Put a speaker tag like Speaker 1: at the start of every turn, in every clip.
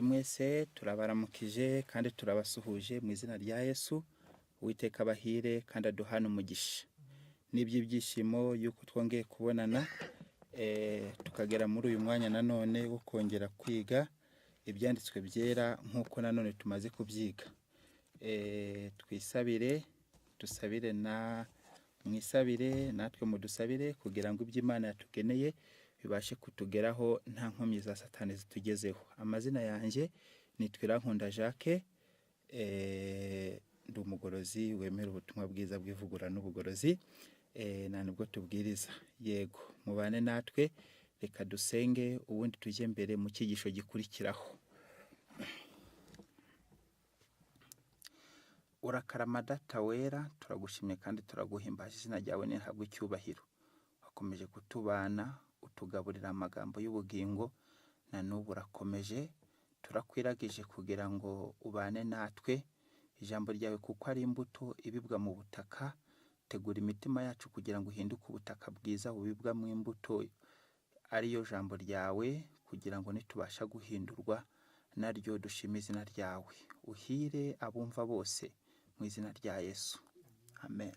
Speaker 1: mwese turabaramukije kandi turabasuhuje mu izina rya Yesu. Uwiteka abahire kandi aduhane umugisha. N'ibyishimo yuko twongeye kubonana tukagera muri uyu mwanya nanone wo kongera kwiga ibyanditswe byera nk'uko nanone tumaze kubyiga. Twisabire, dusabire na mwisabire natwe mudusabire kugira ngo iby'Imana yatugeneye bibashe kutugeraho nta nkomyi za Satani zitugezeho. Amazina yanjye ni IRANKUNDA Jacques, ndi umugorozi wemera ubutumwa bwiza bw'ivugura n'ubugorozi, nibwo tubwiriza. Yego mubane natwe, reka dusenge ubundi tujye mbere mu cyigisho gikurikiraho. Urakarama Data wera, turagushimye kandi turaguhimbaza, izina ryawe nihabwe icyubahiro. Wakomeje kutubana, utugaburira amagambo y'ubugingo, na n'ubu urakomeje. Turakwiragije kugira ngo ubane natwe, ijambo ryawe kuko ari imbuto ibibwa mu butaka. Tegura imitima yacu kugira ngo uhinduke ubutaka bwiza bubibwa mu imbuto ariyo jambo ryawe, kugira ngo nitubasha guhindurwa naryo dushime izina ryawe. Uhire abumva bose mu izina rya Yesu, amen.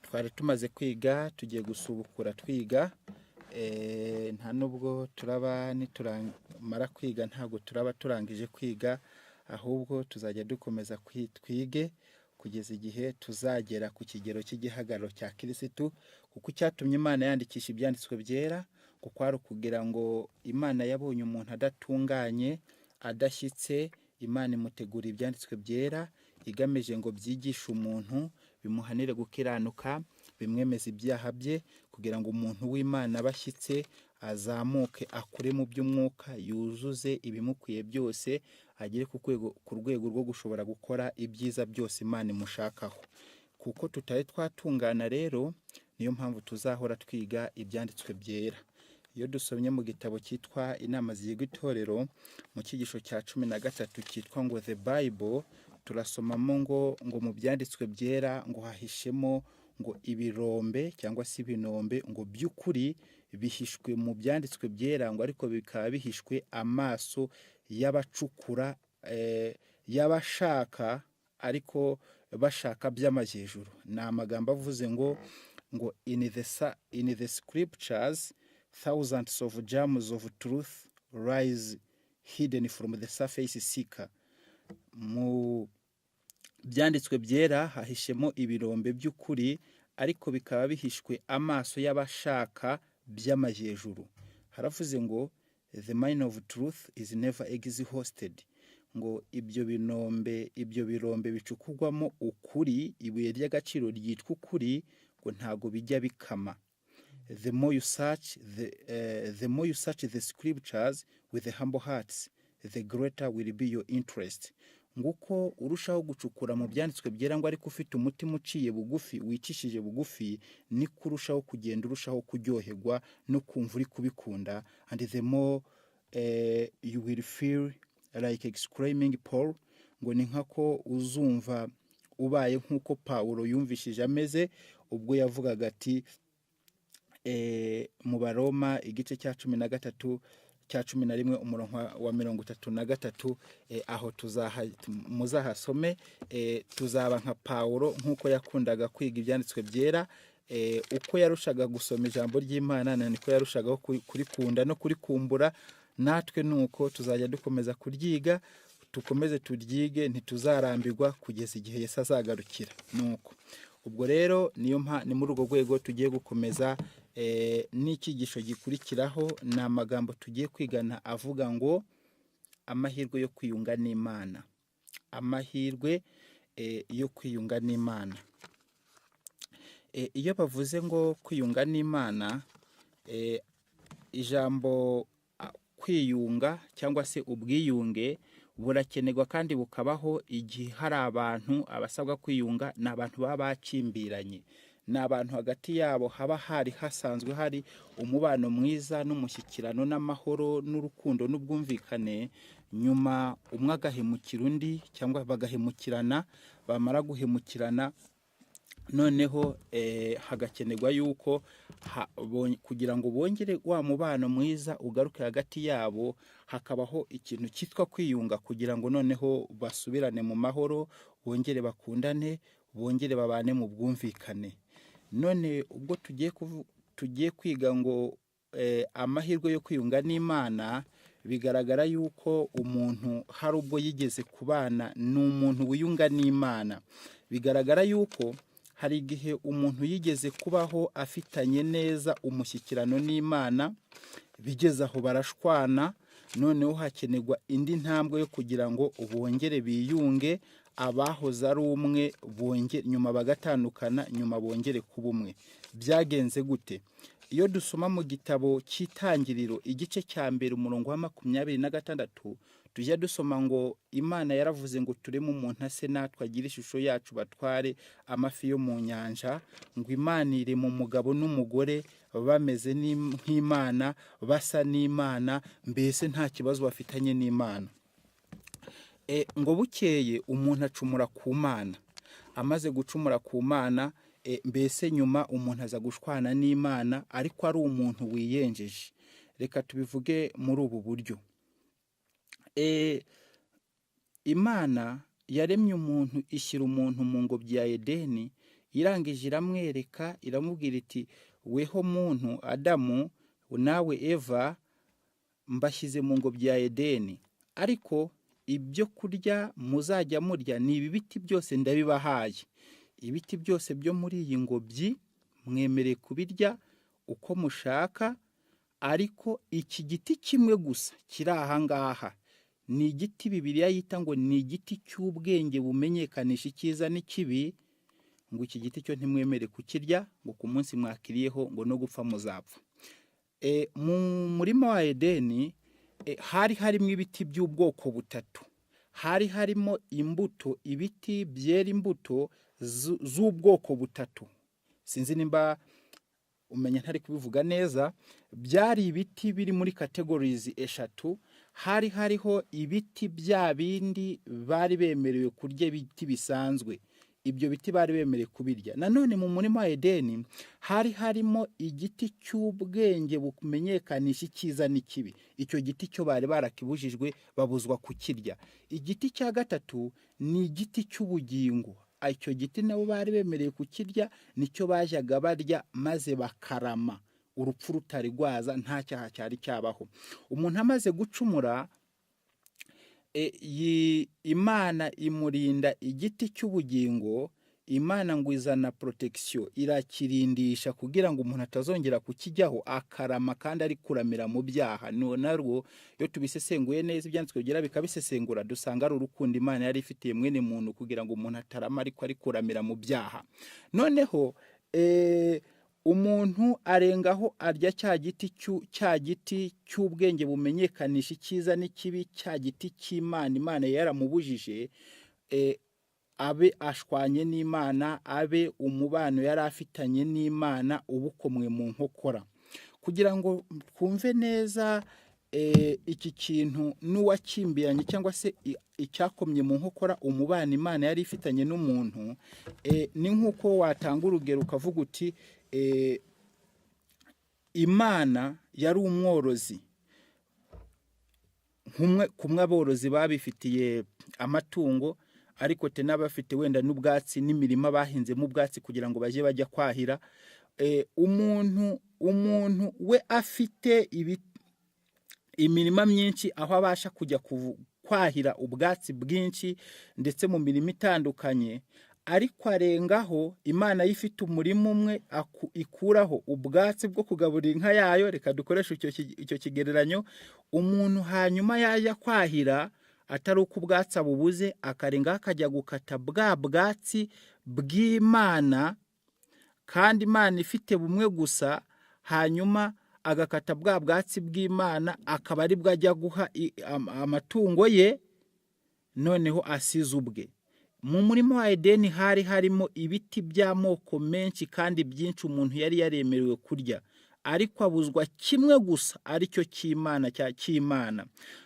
Speaker 1: Twari tumaze kwiga, tugiye gusubukura twiga. Nta nubwo turaba nituramara kwiga ntabwo turaba turangije kwiga, ahubwo tuzajya dukomeza twige kugeza igihe tuzagera ku kigero cy'igihagararo cya Kristo. Kuko cyatumye Imana yandikisha ibyanditswe byera, kuko ari kugira ngo Imana yabonye umuntu adatunganye adashyitse, Imana imutegura ibyanditswe byera igamije ngo byigishe umuntu, bimuhanire gukiranuka, bimwemeza ibyaha bye, kugira ngo umuntu w'Imana abashyitse azamuke akure mu by'umwuka, yuzuze ibimukwiye byose, agere ku rwego rwo gushobora gukora ibyiza byose Imana imushakaho. Kuko tutari twatungana rero, niyo mpamvu tuzahora twiga ibyanditswe byera. Iyo dusomye mu gitabo cyitwa Inama Ziyiga Itorero, mu cyigisho cya 13 cyitwa ngo The Bible, turasomamo ngo mu byanditswe byera ngo hahishemo ngo ibirombe cyangwa se ibinombe, ngo by'ukuri bihishwe mu byanditswe byera, ngo ariko bikaba bihishwe amaso y'abacukura, y'abashaka ariko bashaka by'amajyejuru. Ni amagambo avuze ngo in the scriptures thousands of gems of truth rise hidden from the surface seeker. Mu byanditswe byera hahishemo ibirombe by'ukuri, ariko bikaba bihishwe amaso y'abashaka by'amajyejuru. Haravuze ngo the mine of truth is never exhausted. Ngo ibyo birombe bicukurwamo ukuri, ibuye ry'agaciro ryitwa ukuri, ngo ntago bijya bikama. The more you search the scriptures with the humble hearts, the greater will be your interest. Nguko urushaho gucukura mu byanditswe byera, ngo ariko ufite umutima uciye bugufi, wicishije bugufi, ni kurushaho kugenda urushaho kuryoherwa no kumva uri kubikunda. And the more you will feel like exclaiming Paul, ngo ni nkako uzumva ubaye nk'uko Paulo yumvishije ameze ubwo yavugaga ati mu Baroma igice cya 13 cya 11 umurongo wa 33, aho muzahasome. Tuzaba nka Paulo nk'uko yakundaga kwiga ibyanditswe byera. Uko yarushaga gusoma ijambo ry'Imana, niko yarushagaho kurikunda no kurikumbura. Natwe nuko tuzajya dukomeza kuryiga, tukomeze turyige, ntituzarambirwa kugeza igihe Yesu azagarukira. Nuko ubwo rero ni muri urwo rwego tugiye gukomeza. N'icyigisho gikurikiraho ni amagambo tugiye kwigana avuga ngo amahirwe yo kwiyunga n'Imana. Amahirwe yo kwiyunga n'Imana. Iyo bavuze ngo kwiyunga n'Imana, ijambo kwiyunga cyangwa se ubwiyunge burakenerwa kandi bukabaho igihe hari abantu abasabwa kwiyunga, ni abantu baba bakimbiranye, ni abantu hagati yabo haba hasanzwe hari umubano mwiza n'umushyikirano n'amahoro n'urukundo n'ubwumvikane. Nyuma umwe agahemukira undi cyangwa bagahemukirana, bamara guhemukirana noneho hagakenerwa yuko kugira ngo bongere wa mubano mwiza ugaruke hagati yabo, hakabaho ikintu cyitwa kwiyunga kugira ngo noneho basubirane mu mahoro, bongere bakundane, bongere babane mu bwumvikane. None ubwo tugiye kwiga ngo amahirwe yo kwiyunga n'Imana, bigaragara yuko umuntu hari ubwo yigeze kubana n'umuntu wiyunga n'Imana. Bigaragara yuko hari igihe umuntu yigeze kubaho afitanye neza umushyikirano n'Imana, bigeze aho barashwana, noneho hakenerwa indi ntambwe yo kugira ngo bongere biyunge, abahoze ari umwe nyuma bagatandukana, nyuma bongere kuba umwe. Byagenze gute? Iyo dusoma mu gitabo cy'Itangiriro igice cya mbere umurongo wa 26, tujya dusoma ngo Imana yaravuze ngo tureme umuntu ase natwe agira ishusho yacu batware amafi yo mu nyanja, ngo Imana irema umugabo n'umugore bameze nk'Imana, basa n'Imana, mbese nta kibazo bafitanye n'Imana. Ngo bukeye umuntu acumura ku Mana, amaze gucumura ku Mana, mbese nyuma umuntu aza gushwana n'Imana, ariko ari umuntu wiyenjeje. Reka tubivuge muri ubu buryo. Imana yaremye umuntu, ishyira umuntu mu ngobyi ya Edeni, irangije iramwereka, iramubwira iti weho muntu Adamu nawe Eva mbashyize mu ngobyi ya Edeni, ariko ibyo kurya muzajya murya ni ibi biti byose ndabibahaye. Ibiti byose byo muri iyi ngobyi mwemereye kubirya uko mushaka, ariko iki giti kimwe gusa kiri aha ngaha ni igiti Bibiliya yita ngo ni igiti cy'ubwenge bumenyekanisha icyiza n'ikibi, ngo iki giti cyo ntimwemere kukirya, ngo ku munsi mwakiriyeho ngo no gupfa muzapfa. Mu murima wa Edeni hari harimo ibiti by'ubwoko butatu. Hari harimo imbuto, ibiti byera imbuto z'ubwoko butatu. Sinzi nimba umenya ntari kubivuga neza. Byari ibiti biri muri categories eshatu. Hari hariho ibiti bya bindi bari bemerewe kurya, ibiti bisanzwe. Ibyo biti bari bemerewe kubirya. Nanone mu murima wa Edeni hari harimo igiti cy'ubwenge bumenyekanisha icyiza n'ikibi. Icyo giti cyo bari barakibujijwe, babuzwa kukirya. Igiti cya gatatu ni igiti cy'ubugingo. Icyo giti nabo bari bemereye kukirya, nicyo bajyaga barya maze bakarama, urupfu rutari rwaza, nta cyaha cyari cyabaho. Umuntu amaze gucumura, Imana imurinda igiti cy'ubugingo. Imana ngo izana protection, irakirindisha kugira ngo umuntu atazongera kukijyaho akarama kandi ari kuramira mu byaha. Narwo iyo tubisesenguye neza, ibyanditswe bigira bikabisesengura, dusanga ari urukundo Imana yari ifitiye mwene muntu kugira ngo umuntu atarama ariko ari kuramira mu byaha. Noneho umuntu arengaho arya cya giti cy'ubwenge bumenyekanisha icyiza n'ikibi, cya giti cy'Imana Imana yaramubujije, abe ashwanye n'Imana, abe umubano yari afitanye n'Imana ubukomwe mu nkokora. Kugira ngo twumve neza iki kintu n'uwakimbiranye cyangwa se icyakomye mu nkokora umubano Imana yari ifitanye n'umuntu, ni nk'uko watanga urugero ukavuga uti Imana yari umworozi, kumwe aborozi babifitiye amatungo, ariko te n'abafite wenda n'ubwatsi n'imirima bahinzemo ubwatsi kugira ngo bajye bajya kwahira. Umuntu we afite imirima myinshi aho abasha kujya kwahira ubwatsi bwinshi ndetse mu mirimo itandukanye, ariko arengaho Imana yifite umurimo umwe ikuraho ubwatsi bwo kugaburira inka yayo. Reka dukoresha icyo kigereranyo. Umuntu hanyuma yajya kwahira atari uko ubwatsi abubuze, akarengaho akajya gukata bwa bwatsi bw'Imana, kandi Imana ifite bumwe gusa, hanyuma agakata bwa bwatsi bw'Imana, akaba ari bwo ajya guha amatungo ye, noneho asize ubwe. Mu murima wa Edeni hari harimo ibiti by'amoko menshi kandi byinshi umuntu yari yaremerewe kurya, ariko abuzwa kimwe gusa, aricyo cy'Imana.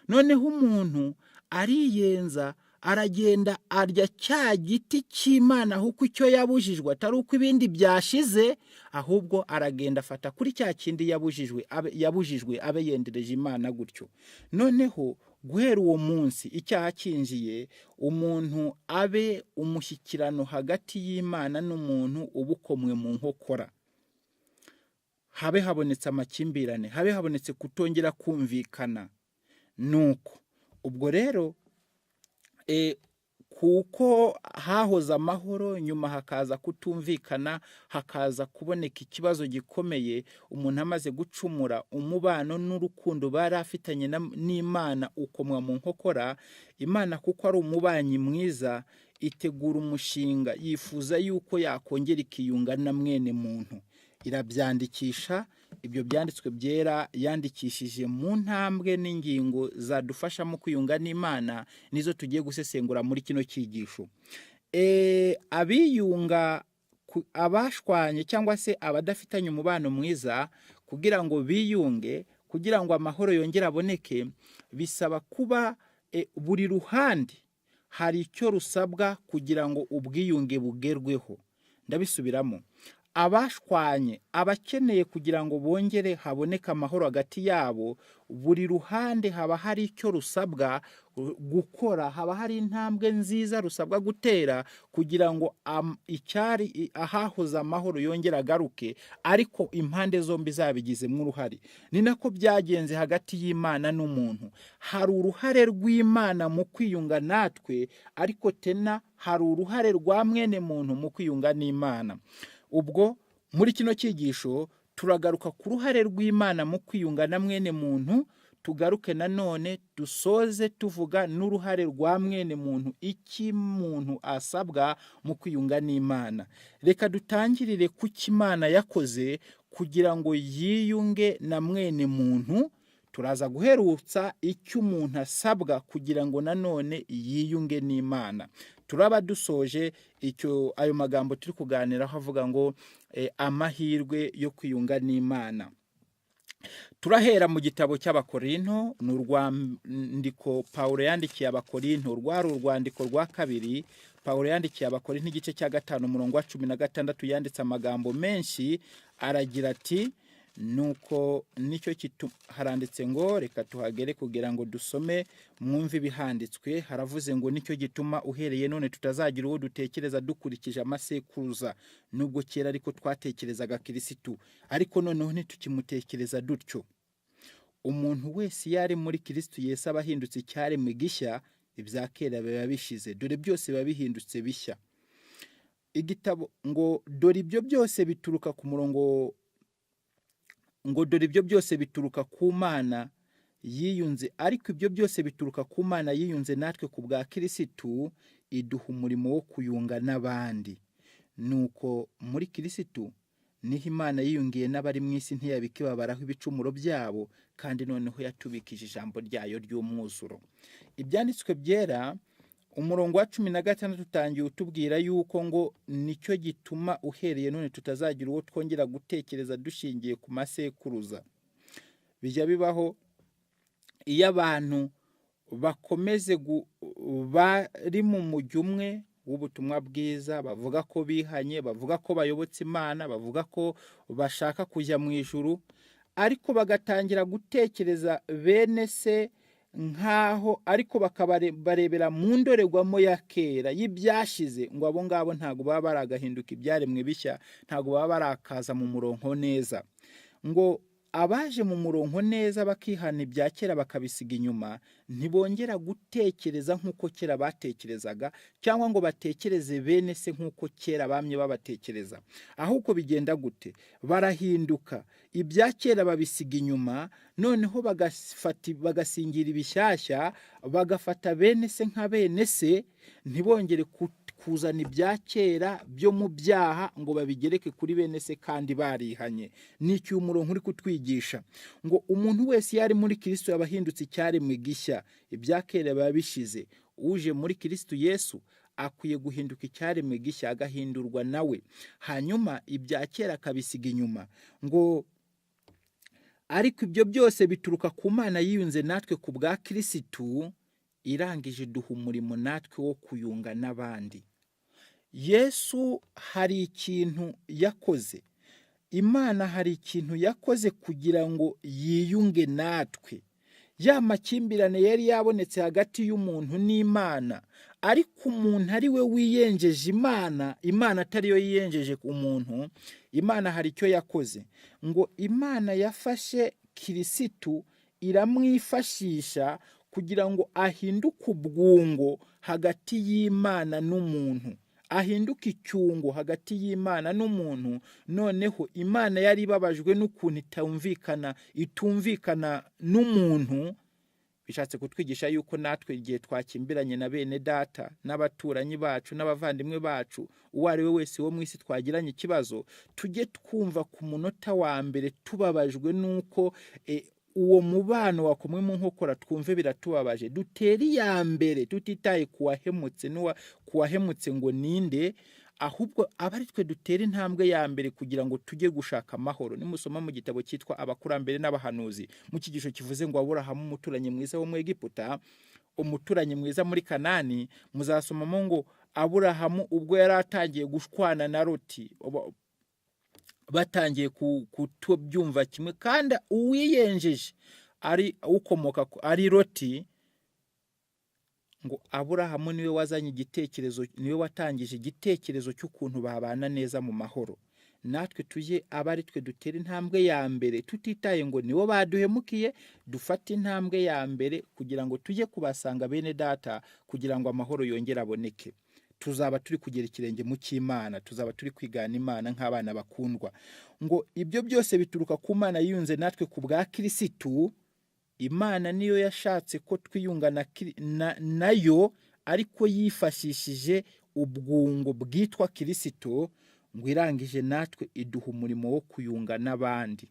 Speaker 1: Noneho umuntu ariyenza, aragenda arya cya giti cy'Imana ahubwo icyo yabujijwe atari uko ibindi byashize, ahubwo aragenda afata kuri cya kindi yabujijwe abe yendereje Imana gutyo. Noneho guhera uwo munsi icyaha kinjiye, umuntu abe umushyikirano hagati y'Imana n'umuntu ubukomwe mu nkokora, habe habonetse amakimbirane, habe habonetse kutongera kumvikana. Nuko ubwo rero kuko hahoze amahoro, nyuma hakaza kutumvikana, hakaza kuboneka ikibazo gikomeye, umuntu amaze gucumura, umubano n'urukundo bari afitanye n'Imana ukomwa mu nkokora. Imana kuko ari umubanyi mwiza, itegura umushinga, yifuza yuko yakongera ikiyunga na mwene muntu. Irabyandikisha, ibyo byanditswe byera yandikishije mu ntambwe n'ingingo zadufasha mu kwiyunga n'Imana, nizo tugiye gusesengura muri kino cyigisho. Abiyunga, abashwanye cyangwa se abadafitanye umubano mwiza, kugira ngo biyunge, kugira ngo amahoro yongere aboneke, bisaba kuba buri ruhande hari icyo rusabwa kugira ngo ubwiyunge bugerweho. Ndabisubiramo, abashwanye, abakeneye kugira ngo bongere haboneka amahoro hagati yabo, buri ruhande haba hari icyo rusabwa gukora, haba hari intambwe nziza rusabwa gutera kugira ngo icyari ahahoze amahoro yongera agaruke, ariko impande zombi zabigizemo uruhare. Ni nako byagenze hagati y'Imana n'umuntu. Hari uruhare rw'Imana mu kwiyunga natwe, ariko tena hari uruhare rwa mwene muntu mu kwiyunga n'Imana. Ubwo muri kino cyigisho turagaruka ku ruhare rw'Imana mu kwiyunga na mwene muntu, tugaruke nanone dusoze tuvuga n'uruhare rwa mwene muntu, iki muntu asabwa mu kwiyunga n'Imana. Reka dutangirire ku cy'Imana yakoze kugira ngo yiyunge na mwene muntu, turaza guherutsa icyo umuntu asabwa kugira ngo nanone yiyunge n'Imana. Turaba dusoje ayo magambo turi kuganiraho avuga ngo amahirwe yo kwiyunga n'Imana. Turahera mu gitabo cy'Abakorinto, ni urwandiko Pawulo yandikiye Abakorinto, rwari urwandiko rwa kabiri. Pawulo yandikiye Abakorinto igice cya 5 umurongo wa 16, yanditse amagambo menshi, aragira ati, nuko nicyo haranditse ngo, reka tuhagere kugira ngo dusome mwumve ibihanditswe. Haravuze ngo nicyo gituma uhereye none tutazagira uwo dutekereza dukurikije amasekuruza, nubwo kera ariko twatekerezaga Kristo, ariko noneho ntitukimutekereza dutyo. Umuntu wese yari muri Kristo Yesu aba ahindutse icyaremwe gishya, ibya kera biba bishize, dore byose biba bihindutse bishya. Igitabo ngo dore ibyo byose bituruka ku murongo ngo dore ibyo byose bituruka ku Mana yiyunze, ariko ibyo byose bituruka ku Mana yiyunze natwe ku bwa Kristo, iduha umurimo wo kuyunga n'abandi. Nuko muri Kristo niho Imana yiyungiye n'abari mu isi, ntiyabikibabaraho ibicumuro byabo, kandi noneho yatubikije ijambo ryayo ry'umwuzuro. Ibyanditswe byera umurongo wa 16 utangiye utubwira yuko ngo nicyo gituma uhereye none tutazagira uwo twongera gutekereza dushingiye ku masekuruza. Bijya bibaho iyo abantu bakomeze bari mu mujyi umwe w'ubutumwa bwiza, bavuga ko bihanye, bavuga ko bayobotse Imana, bavuga ko bashaka kujya mu ijuru, ariko bagatangira gutekereza bene se nkaho, ariko bakabarebera mu ndorerwamo ya kera y'ibyashize, ngo abo ngabo ntago baba baragahinduka ibyaremwe bishya, ntago baba barakaza mu murongo neza. Ngo abaje mu murongo neza bakihana ibya kera bakabisiga inyuma, ntibongera gutekereza nk'uko kera batekerezaga, cyangwa ngo batekereze bene se nk'uko kera bamye babatekereza. Ahubwo bigenda gute? Barahinduka, ibya kera babisiga inyuma, noneho bagasingira ibishyashya, bagafata bene se nka bene se, ntibongere kuzana ibya kera byo mu byaha ngo babigereke kuri bene se kandi barihanye. N'icyo umurongo uri kutwigisha ngo umuntu wese yari muri Kristo yabahindutse icyaremwe gishya, ibya kera biba bishize. Uje muri Kristo Yesu akwiye guhinduka icyaremwe gishya, agahindurwa nawe, hanyuma ibya kera akabisiga inyuma. Ngo ariko ibyo byose bituruka ku Mana yiyunze natwe ku bwa Kristo, irangije duha umurimo natwe wo kuyunga n'abandi. Yesu hari ikintu yakoze, Imana hari ikintu yakoze kugira ngo yiyunge natwe. Ya makimbirane yari yabonetse hagati y'umuntu n'Imana, ariko umuntu ari we wiyenjeje Imana, Imana atari yo yiyenjeje ku muntu. Imana hari icyo yakoze, ngo Imana yafashe Kirisitu iramwifashisha kugira ngo ahinduke ubwungo hagati y'Imana n'umuntu, ahinduke icyungo hagati y'Imana n'umuntu. Noneho Imana yari ibabajwe n'ukuntu itumvikana n'umuntu. Bishatse kutwigisha yuko natwe igihe twakimbiranye na bene data n'abaturanyi bacu n'abavandimwe bacu, uwo ari we wese wo mu isi twagiranye ikibazo, tujye twumva ku munota wa mbere tubabajwe n'uko uwo mubano wakomwe mu nkokora, twumve biratubabaje, dutere iya mbere tutitaye kuwahemutse ngo ninde, ahubwo aba ari twe dutera intambwe ya mbere kugira ngo tujye gushaka amahoro. Nimusoma mu gitabo cyitwa Abakurambere n'Abahanuzi, mu cyigisho kivuze ngo Aburahamu umuturanyi mwiza wo mu Egiputa, umuturanyi mwiza muri Kanani, muzasomamo ngo Aburahamu ubwo yari atangiye gushwana na Loti, batangiye kutubyumva kimwe, kandi uwiyenjeje ari ukomoka ari Loti, ngo Aburahamu niwe wazanye igitekerezo, niwe watangije igitekerezo cy'ukuntu babana neza mu mahoro. Natwe tujye aba ari twe dutera intambwe ya mbere, tutitaye ngo nibo baduhemukiye, dufate intambwe ya mbere kugira ngo tujye kubasanga bene data, kugira ngo amahoro yongere aboneke. Tuzaba turi kugera ikirenge mu cy'Imana, tuzaba turi kwigana Imana nk'abana bakundwa. Ngo ibyo byose bituruka ku Mana yiyunze natwe ku bwa Kirisitu. Imana niyo yashatse ko twiyunga nayo, ariko yifashishije ubwungo bwitwa Kirisitu, ngo irangije natwe iduha umurimo wo kuyunga n'abandi.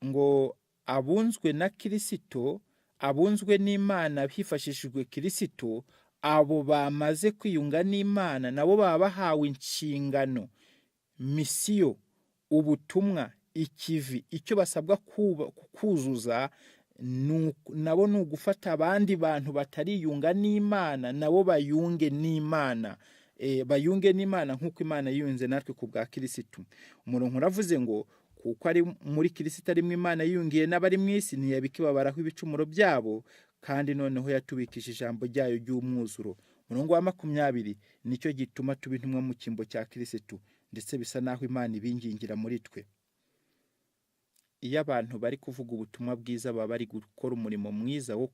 Speaker 1: Ngo abunzwe na Kirisitu, abunzwe n'Imana hifashishijwe Kirisitu, abo bamaze kwiyunga n'Imana nabo baba bahawe inshingano, misiyo, ubutumwa, ikivi. Icyo basabwa kuzuza nabo ni ugufata abandi bantu batariyunga n'Imana, nabo bayunge n'Imana, bayunge n'Imana nk'uko Imana yiyunze natwe ku bwa Kirisitu. Umurongo uravuze ngo kuko ari muri Kirisitu arimo Imana yiyungiye n'abari mu isi, ntiyabikibabaraho ibicumuro byabo, kandi noneho yatubikije ijambo ryayo ry'umwuzuro. Umurongo wa 20, nicyo gituma tuba intumwa mu cyimbo cya Kirisitu, ndetse bisa naho Imana ibingingira muri twe. Iyo abantu bari kuvuga ubutumwa bwiza, baba bari gukora umurimo mwiza wo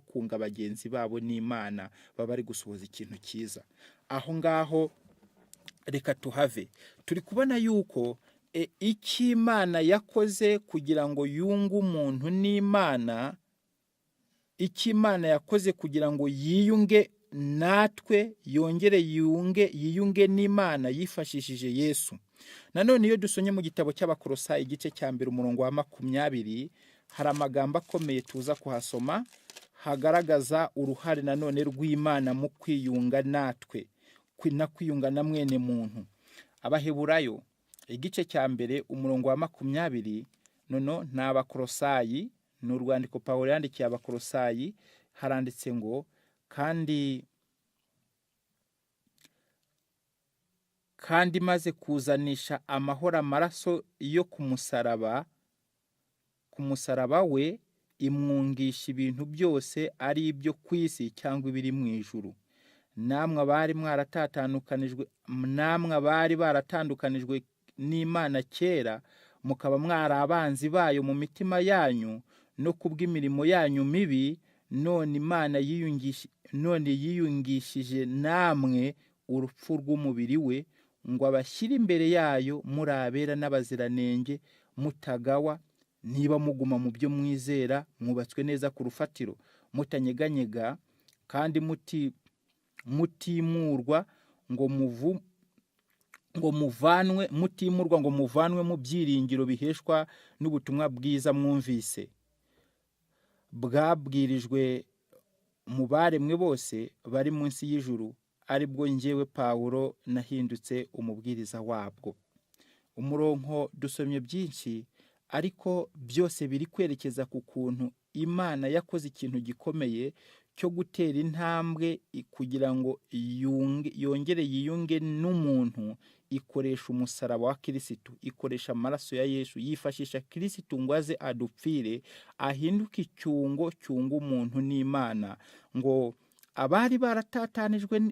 Speaker 1: kunga bagenzi babo n'Imana, baba bari gusohoza ikintu cyiza. Aho ngaho reka tuhave. Turi kubona yuko icyo Imana yakoze kugira ngo yunge umuntu n'Imana, icyo Imana yakoze kugira ngo yiyunge natwe, yongere yiyunge n'Imana, yifashishije Yesu. Nanone iyo dusonye mu gitabo cy'Abakolosayi igice cya 1 umurongo wa 20, hari amagambo akomeye tuza kuhasoma, hagaragaza uruhare nanone rw'Imana mu kwiyunga natwe, kwiyunga na mwene muntu. Abaheburayo igice cya 1 umurongo wa 20, nono n'Abakolosayi, n'urwandiko Pawulo yandikiye Abakolosayi, haranditse ngo kandi maze kuzanisha amahoro amaraso yo ku musaraba we, imwungisha ibintu byose, ari ibyo ku isi cyangwa ibiri mu ijuru. Namwe abari baratandukanijwe n'Imana kera, mukaba mwari abanzi bayo mu mitima yanyu no kubw'imirimo yanyu mibi, none Imana yiyungishije namwe urupfu rw'umubiri we, ngo abashyire imbere yayo muri abera n'abaziranenge, mutagawa, niba muguma mu byo mwizera, mwubatswe neza ku rufatiro, mutanyeganyega, kandi mutimurwa ngo muvanwe mu byiringiro biheshwa n'ubutumwa bwiza mwumvise, bwabwirijwe mu baremwe bose bari munsi y'ijuru, aribwo njyewe Pawulo nahindutse umubwiriza wabwo. Umurongo dusomye byinshi, ariko byose biri kwerekeza ku kuntu Imana yakoze ikintu gikomeye cyo gutera intambwe kugira ngo yongere yiyunge n'umuntu, ikoresha umusaraba wa Kirisitu, ikoresha amaraso ya Yesu, yifashisha Kirisitu ngo aze adupfire, ahinduke icyungo cyunga umuntu n'Imana, ngo abari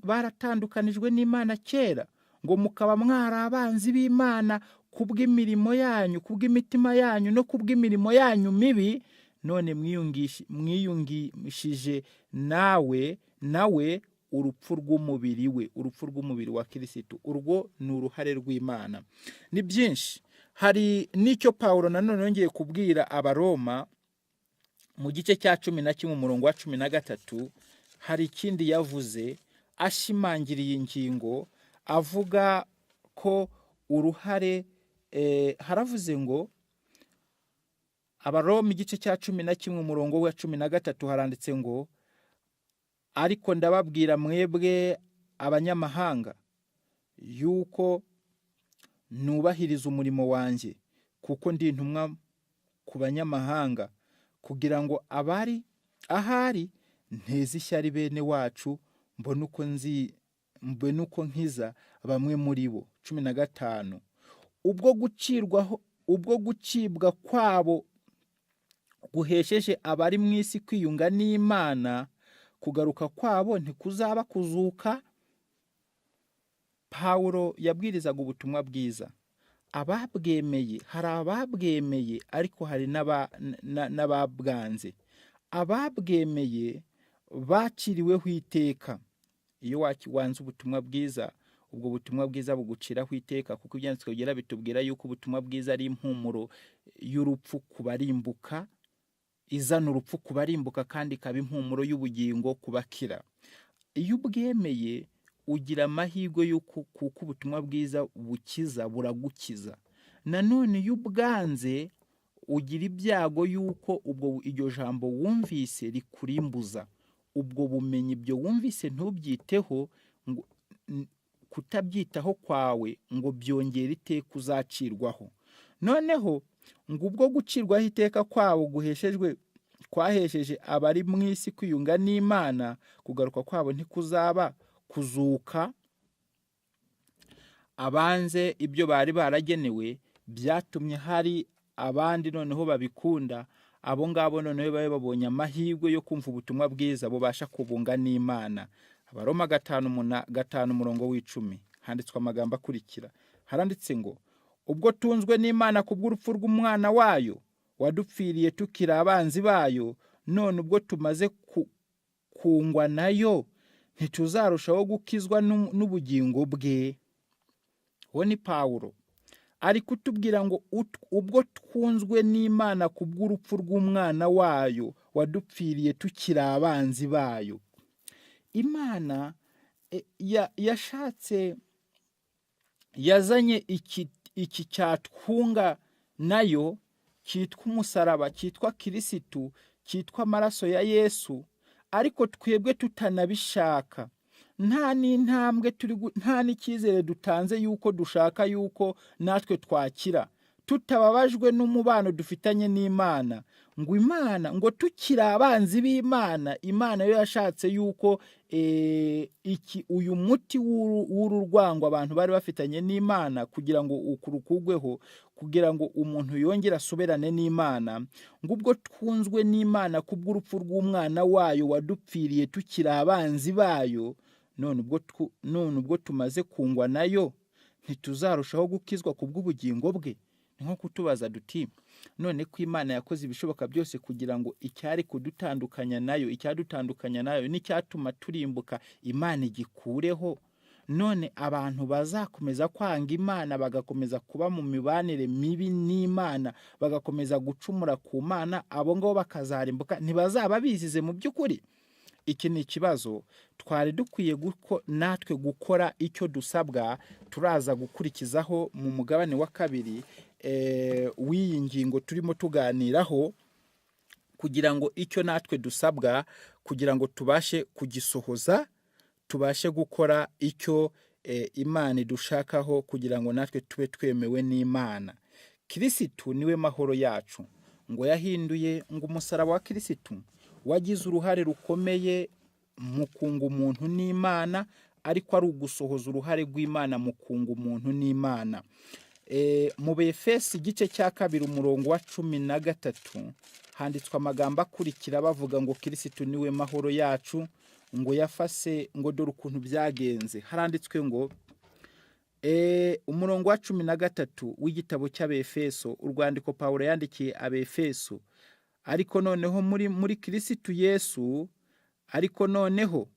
Speaker 1: baratandukanijwe n'Imana kera, ngo mukaba mwari abanzi b'Imana kubw'imirimo yanyu, kubw'imitima yanyu no kubw'imirimo yanyu mibi, none mwiyungishije nawe urupfu rw'umubiri wa Kirisitu. Urwo ni uruhare rw'Imana. Ni byinshi. Hari n'icyo Pawulo nanone yongeye kubwira Abaroma mu gice cya 11 umurongo wa 13, hari ikindi yavuze ashimangiriye ingingo, avuga ko uruhare haravuze ngo, Abaroma igice cya 11 umurongo wa 13 haranditse ngo, ariko ndababwira mwebwe abanyamahanga yuko nubahiriza umurimo wanjye, kuko ndi intumwa ku banyamahanga, kugira ngo ahari nteze ishyari bene wacu, mbone uko nkiza bamwe muri bo. 15, ubwo gucibwa kwabo guhesheje abari mu isi kwiyunga n'Imana, kugaruka kwabo ntikuzaba kuzuka. Pawulo yabwirizaga ubutumwa bwiza, ababwemeye, hari ababwemeye ariko hari n'ababwanze. Ababwemeye baciriweho iteka. Iyo wanze ubutumwa bwiza, ubwo butumwa bwiza buguciraho iteka, kuko ibyanditswe byera bitubwira yuko ubutumwa bwiza ari impumuro y'urupfu kubarimbuka, izana urupfu kubarimbuka, kandi ikaba impumuro y'ubugingo kubakira. Iyo ubwemeye ugira amahirwe yuko kuko ubutumwa bwiza bukiza, buragukiza. Nanone iyo ubwanze ugira ibyago yuko ubwo iryo jambo wumvise rikurimbuza. Ubwo bumenyi ibyo wumvise ntubyiteho, kutabyitaho kwawe ngo byongere iteka uzacirwaho. Noneho ngo ubwo gucirwaho iteka kwabo kwahesheje abari mu isi kwiyunga n'Imana, kugaruka kwabo ntikuzaba kuzuka. Abanze ibyo bari baragenewe byatumye hari abandi noneho babikunda, abo ngabo noneho babe babonye amahirwe yo kumva ubutumwa bwiza, bubasha kubunga n'Imana. Abaroma 5 umurongo w'10 handitswe amagambo akurikira, haranditse ngo, ubwo tunzwe n'Imana kubw'urupfu rw'umwana wayo wadupfiriye tukiri abanzi bayo, none ubwo tumaze kungwa nayo ntituzarushaho gukizwa n'ubugingo bwe. Uwo ni Pawulo ari kutubwira ngo ubwo twunzwe n'Imana kubw'urupfu rw'umwana wayo wadupfiriye tukiri abanzi bayo. Imana yazanye iki cyatwunga nayo, cyitwa umusaraba, cyitwa Kirisitu, cyitwa amaraso ya Yesu, ariko twebwe tutanabishaka. Nta n'icyizere dutanze yuko dushaka yuko natwe twakira, tutababajwe n'umubano dufitanye n'Imana. ngo tukiri abanzi b'Imana, Imana yo yashatse yuko uyu muti w'uru rwango abantu bari bafitanye n'Imana, kugira ngo ukurukugweho, kugira ngo umuntu yongere asuberane n'Imana. ngo ubwo twunzwe n'Imana kubw'urupfu rw'umwana wayo wadupfiriye tukiri abanzi bayo, none ubwo tumaze kungwa nayo ntituzarushaho gukizwa kubw'ubugingo bwe. Ni nko kutubaza duti, none ko Imana yakoze ibishoboka byose kugira ngo icyari kudutandukanya nayo, icyadutandukanya nayo n'icyatuma turimbuka, Imana igikureho, none abantu bazakomeza kwanga Imana, bagakomeza kuba mu mibanire mibi n'Imana, bagakomeza gucumura ku Mana, abo ngabo bakazarimbuka, ntibazaba bizize mu by'ukuri? Iki ni ikibazo twari dukwiye natwe gukora icyo dusabwa. Turaza gukurikizaho mu mugabane wa 2 w'iyi ngingo turimo tuganiraho, kugira ngo icyo natwe dusabwa kugira ngo tubashe kugisohoza, tubashe gukora icyo Imana idushakaho, kugira ngo natwe tube twemewe n'Imana. Kirisitu niwe mahoro yacu. ngo yahinduye ngo umusaraba wa Kirisitu wagize uruhare rukomeye mu kunga umuntu n'Imana, ariko ari ugusohoza uruhare rw'Imana mu kunga umuntu n'Imana. Mu Befesi igice cya 2 umurongo wa 13 handitswe amagambo akurikira bavuga ngo Kirisitu niwe mahoro yacu, ngo yafase, ngo dore ukuntu byagenze. Haranditswe ngo umurongo wa 13 w'igitabo cy'Abefeso, urwandiko Pawulo yandikiye Abefeso, ariko noneho muri Kirisitu Yesu, ariko noneho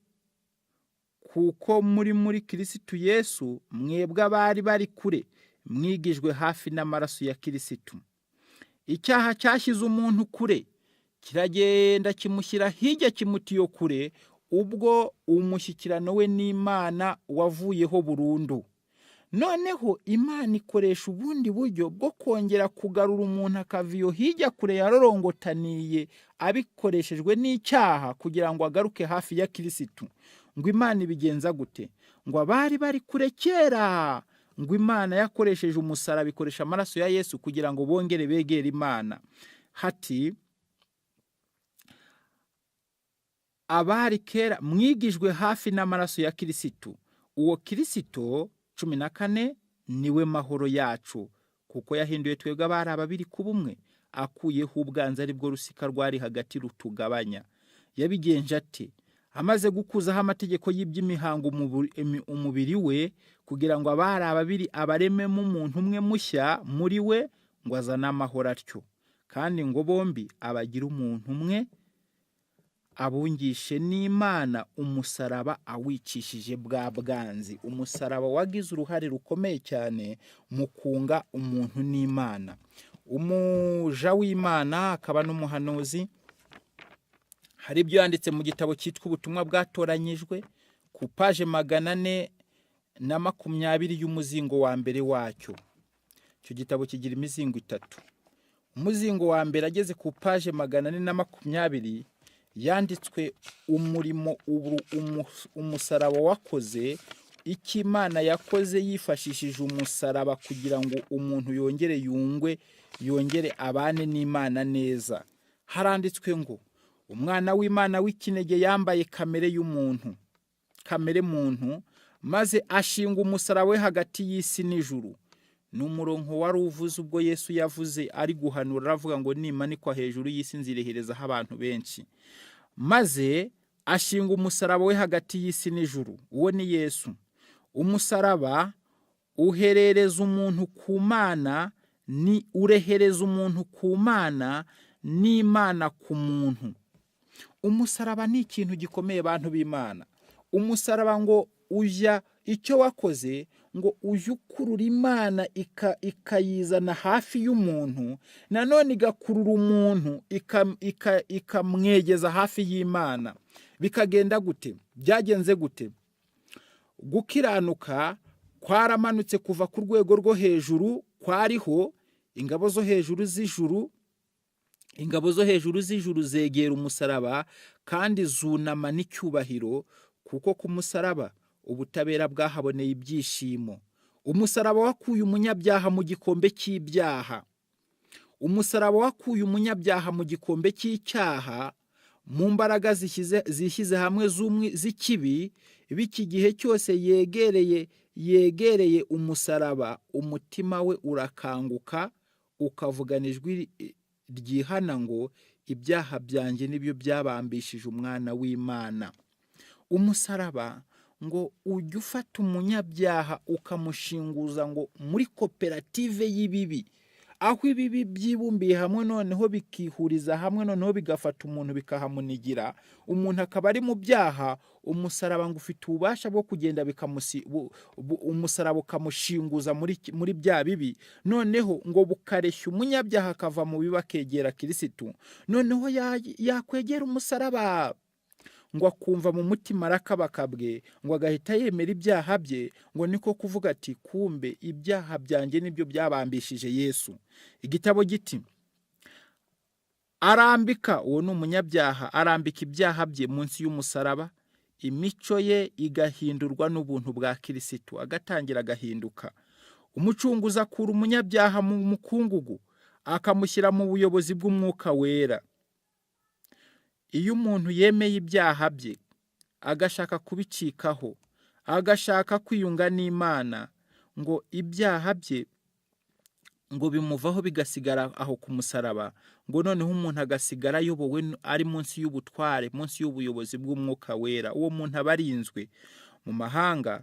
Speaker 1: kuko muri Kirisitu Yesu mwebwe abari bari kure mwigijwe hafi n'amaraso ya Kirisitu. Icyaha cyashyize umuntu kure, kiragenda kimushyira hirya kimutiyo kure, ubwo umushyikirano we n'Imana wavuyeho burundu. Noneho Imana ikoresha ubundi buryo bwo kongera kugarura umuntu akaviyo hirya kure yarorongotaniye abikoreshejwe n'icyaha, kugira ngo agaruke hafi ya Kirisitu. Ngo Imana ibigenza gute? Ngo abari bari kure kera, ngo Imana yakoresheje umusaraba, ikoresha amaraso ya Yesu kugira ngo bongere begere Imana. Hati abari kera mwigijwe hafi n'amaraso ya Kirisitu. Uwo Kirisitu 14 niwe mahoro yacu, kuko yahinduye twebwe abari ababiri ku bumwe, akuyeho ubwanza ari bwo rusika rwari hagati rutugabanya. Yabigenje ati amaze gukuzaho amategeko y'iby'imihango umubiri we, kugira ngo abari ababiri abarememo umuntu umwe mushya muri we, ngo azane amahoro atyo, kandi ngo bombi abagira umuntu umwe, abungishe n'Imana umusaraba awicishije bwa bwanzi. Umusaraba wagize uruhare rukomeye cyane mu kunga umuntu n'Imana. Umuja w'Imana akaba n'umuhanuzi, hari ibyo yanditse mu gitabo cyitwa Ubutumwa Bwatoranyijwe ku paje 420 y'umuzingo wa mbere wacyo. Icyo gitabo kigira imizingo 3. Umuzingo wa mbere ageze ku paje 420 yanditswe umurimo umusaraba wakoze, icyo Imana yakoze yifashishije umusaraba kugira ngo umuntu yongere yungwe, yongere abane n'Imana neza. Haranditswe ngo umwana w'Imana w'ikinege yambaye kamere muntu, maze ashinga umusaraba we hagati y'isi n'ijuru. N'umurongo wari uvuze ubwo Yesu yavuze ari guhanura, avuga ngo nimanikwa hejuru y'isi nzireherezaho abantu benshi. Maze ashinga umusaraba we hagati y'isi n'ijuru. Uwo ni Yesu. Umusaraba uherereza umuntu ku Mana, ni urehereza umuntu ku Mana n'Imana ku muntu. Umusaraba ni ikintu gikomeye bantu b'Imana. Umusaraba ngo ujya icyo wakoze, ngo uje ukurura Imana ikayizana hafi y'umuntu, nanone igakurura umuntu ikamwegeza hafi y'Imana. Bikagenda gute? Byagenze gute? Gukiranuka kwaramanutse kuva ku rwego rwo hejuru, kwariho ingabo zo hejuru z'ijuru. Ingabo zo hejuru z'ijuru zegera umusaraba kandi zunama n'icyubahiro, kuko ku musaraba ubutabera bwahaboneye ibyishimo. Umusaraba wakuye umunyabyaha mu gikombe cy'ibyaha. Umusaraba wakuye umunyabyaha mu gikombe cy'icyaha, mu mbaraga zishyize hamwe z'ikibi. Biki gihe cyose yegereye umusaraba, umutima we urakanguka, ukavugana ijwi ryihana ngo ibyaha byanjye nibyo byabambishije umwana w'Imana. Umusaraba ngo ujye ufata umunyabyaha ukamushinguza ngo muri koperative y'ibibi, aho ibibi byibumbiye hamwe noneho bikihuriza hamwe, noneho bigafata umuntu bikahamunigira, umuntu akaba ari mu byaha. Umusaraba ngo ufite ububasha bwo kugenda umusaraba ukamushinguza muri bya bibi, noneho ngo bukareshya umunyabyaha akava mu bibi akegera Kirisitu. Noneho yakwegera umusaraba, ngo akumva mu mutima arakabakabwe, ngo agahita yemera ibyaha bye, ngo niko kuvuga ati kumbe ibyaha byanjye nibyo byabambishije Yesu. Igitabo giti arambika, uwo ni umunyabyaha, arambika ibyaha bye munsi y'umusaraba, imico ye igahindurwa n'ubuntu bwa Kirisitu, agatangira agahinduka. Umucunguzi akura umunyabyaha mu mukungugu, akamushyira mu buyobozi bw'umwuka wera. Iyo umuntu yemeye ibyaha bye agashaka kubicikaho, agashaka kwiyunga n'Imana, ngo ibyaha bye ngo bimuvaho bigasigara aho ku musaraba, ngo noneho umuntu agasigara ayobowe ari munsi y'ubutware, munsi y'ubuyobozi bw'umwuka wera. Uwo muntu aba arinzwe. Mu mahanga,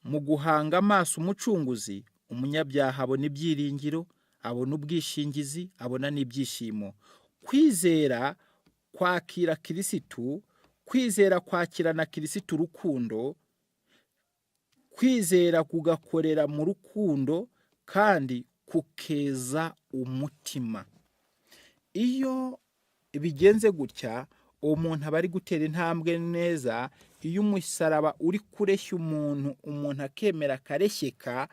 Speaker 1: mu guhanga amaso umucunguzi, umunyabyaha abona ibyiringiro, abona ubwishingizi, abona n'ibyishimo. Kwizera kwakira Kirisitu, kwizera kwakirana Kirisitu urukundo, kwizera kugakorera mu rukundo kandi kukeza umutima. Iyo bigenze gutya, uwo muntu aba ari gutera intambwe neza. Iyo umusaraba uri kureshya umuntu akemera akareshyeka,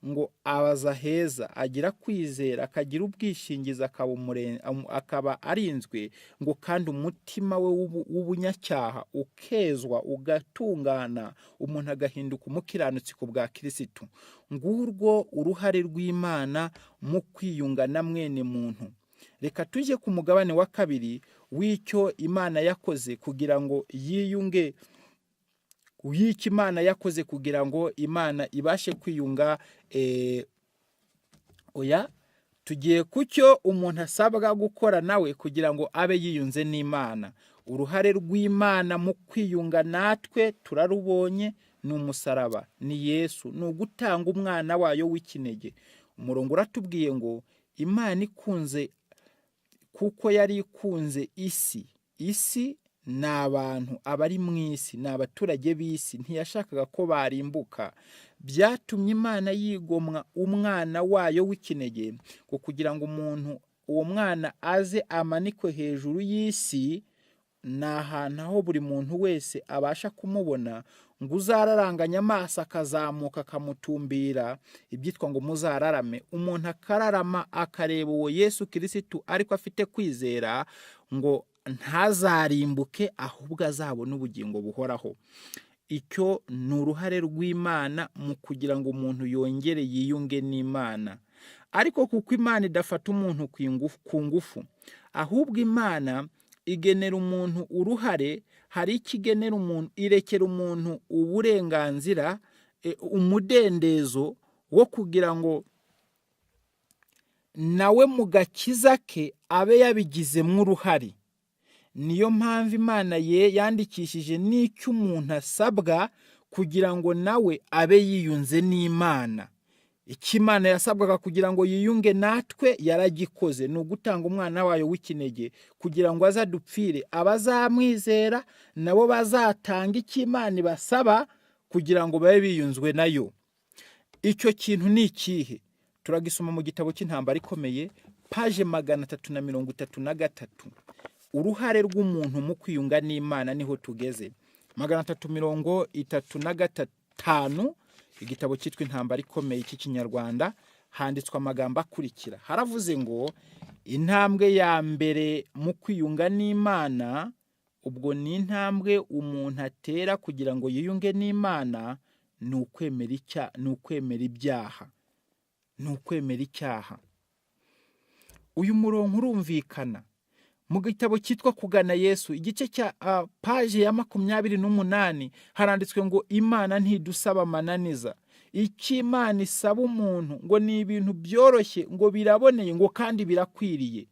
Speaker 1: ngo abaza heza, agira kwizera, akagira ubwishingizi, akaba arinzwe, ngo kandi umutima we w'ubunyacyaha ukezwa ugatungana, umuntu agahinduka umukiranutsi ku bwa Kirisitu. Ngurwo uruhare rw'Imana mu kwiyunga na mwene muntu. Reka tujye ku mugabane wa kabiri w'icyo Imana yakoze kugira ngo yiyunge, w'icyo Imana yakoze kugira ngo Imana ibashe kwiyunga. Tugiye ku cyo umuntu asabwa gukora nawe kugira ngo abe yiyunze n'Imana. Uruhare rw'Imana mu kwiyunga natwe turarubonye, ni umusaraba, ni Yesu, ni ugutanga umwana wayo w'ikinege. Umurongo uratubwiye ngo Imana ikunze kuko yari ikunze isi ni abantu, abari mu isi, ni abaturage b'isi, ntiyashakaga ko barimbuka. Byatumye Imana yigomwa umwana wayo w'ikinege, ngo kugira ngo uwo mwana aze amanikwe hejuru y'isi, ni ahantu aho buri muntu wese abasha kumubona, ngo uzararanganya amaso akazamuka akamutumbira, ibyitwa ngo muzararame. Umuntu akararama akareba uwo Yesu Kirisitu ariko afite kwizera, ngo ntazarimbuke ahubwo azabona ubugingo buhoraho. Icyo ni uruhare rw'Imana mu kugira ngo umuntu yongere yiyunge n'Imana. Ariko kuko Imana idafata umuntu ku ngufu, ahubwo Imana igenera umuntu uruhare. Hari ikigenera umuntu, irekera umuntu uburenganzira, umudendezo wo kugira ngo nawe mu gakiza ke abe yabigizemo uruhare. Niyo mpamvu Imana yandikishije n'icyo umuntu asabwa kugira ngo nawe abe yiyunze n'Imana. Icyo Imana yasabwaga kugira ngo yiyunge natwe yaragikoze, ni ugutanga umwana wayo w'ikinege kugira ngo azadupfire. Abazamwizera nabo bazatanga icyo Imana ibasaba kugira ngo babe biyunzwe nayo. Icyo kintu ni ikihe? Turagisoma mu gitabo cy'Intambara Ikomeye, paje 333. Uruhare rw'umuntu mu kwiyunga n'Imana niho tugeze. 335, igitabo cyitwa Intambara Ikomeye cy'Ikinyarwanda, handitswe amagambo akurikira. Haravuze ngo intambwe ya mbere mu kwiyunga n'Imana, ubwo ni intambwe umuntu atera kugira ngo yiyunge n'Imana, ni ukwemera ibyaha, ni ukwemera icyaha. Uyu murongo urumvikana mu gitabo cyitwa Kugana Yesu, igice cya paje ya 28, haranditswe ngo Imana ntidusaba amananiza. Icyo Imana isaba umuntu ngo ni ibintu byoroshye, ngo biraboneye, ngo kandi birakwiriye.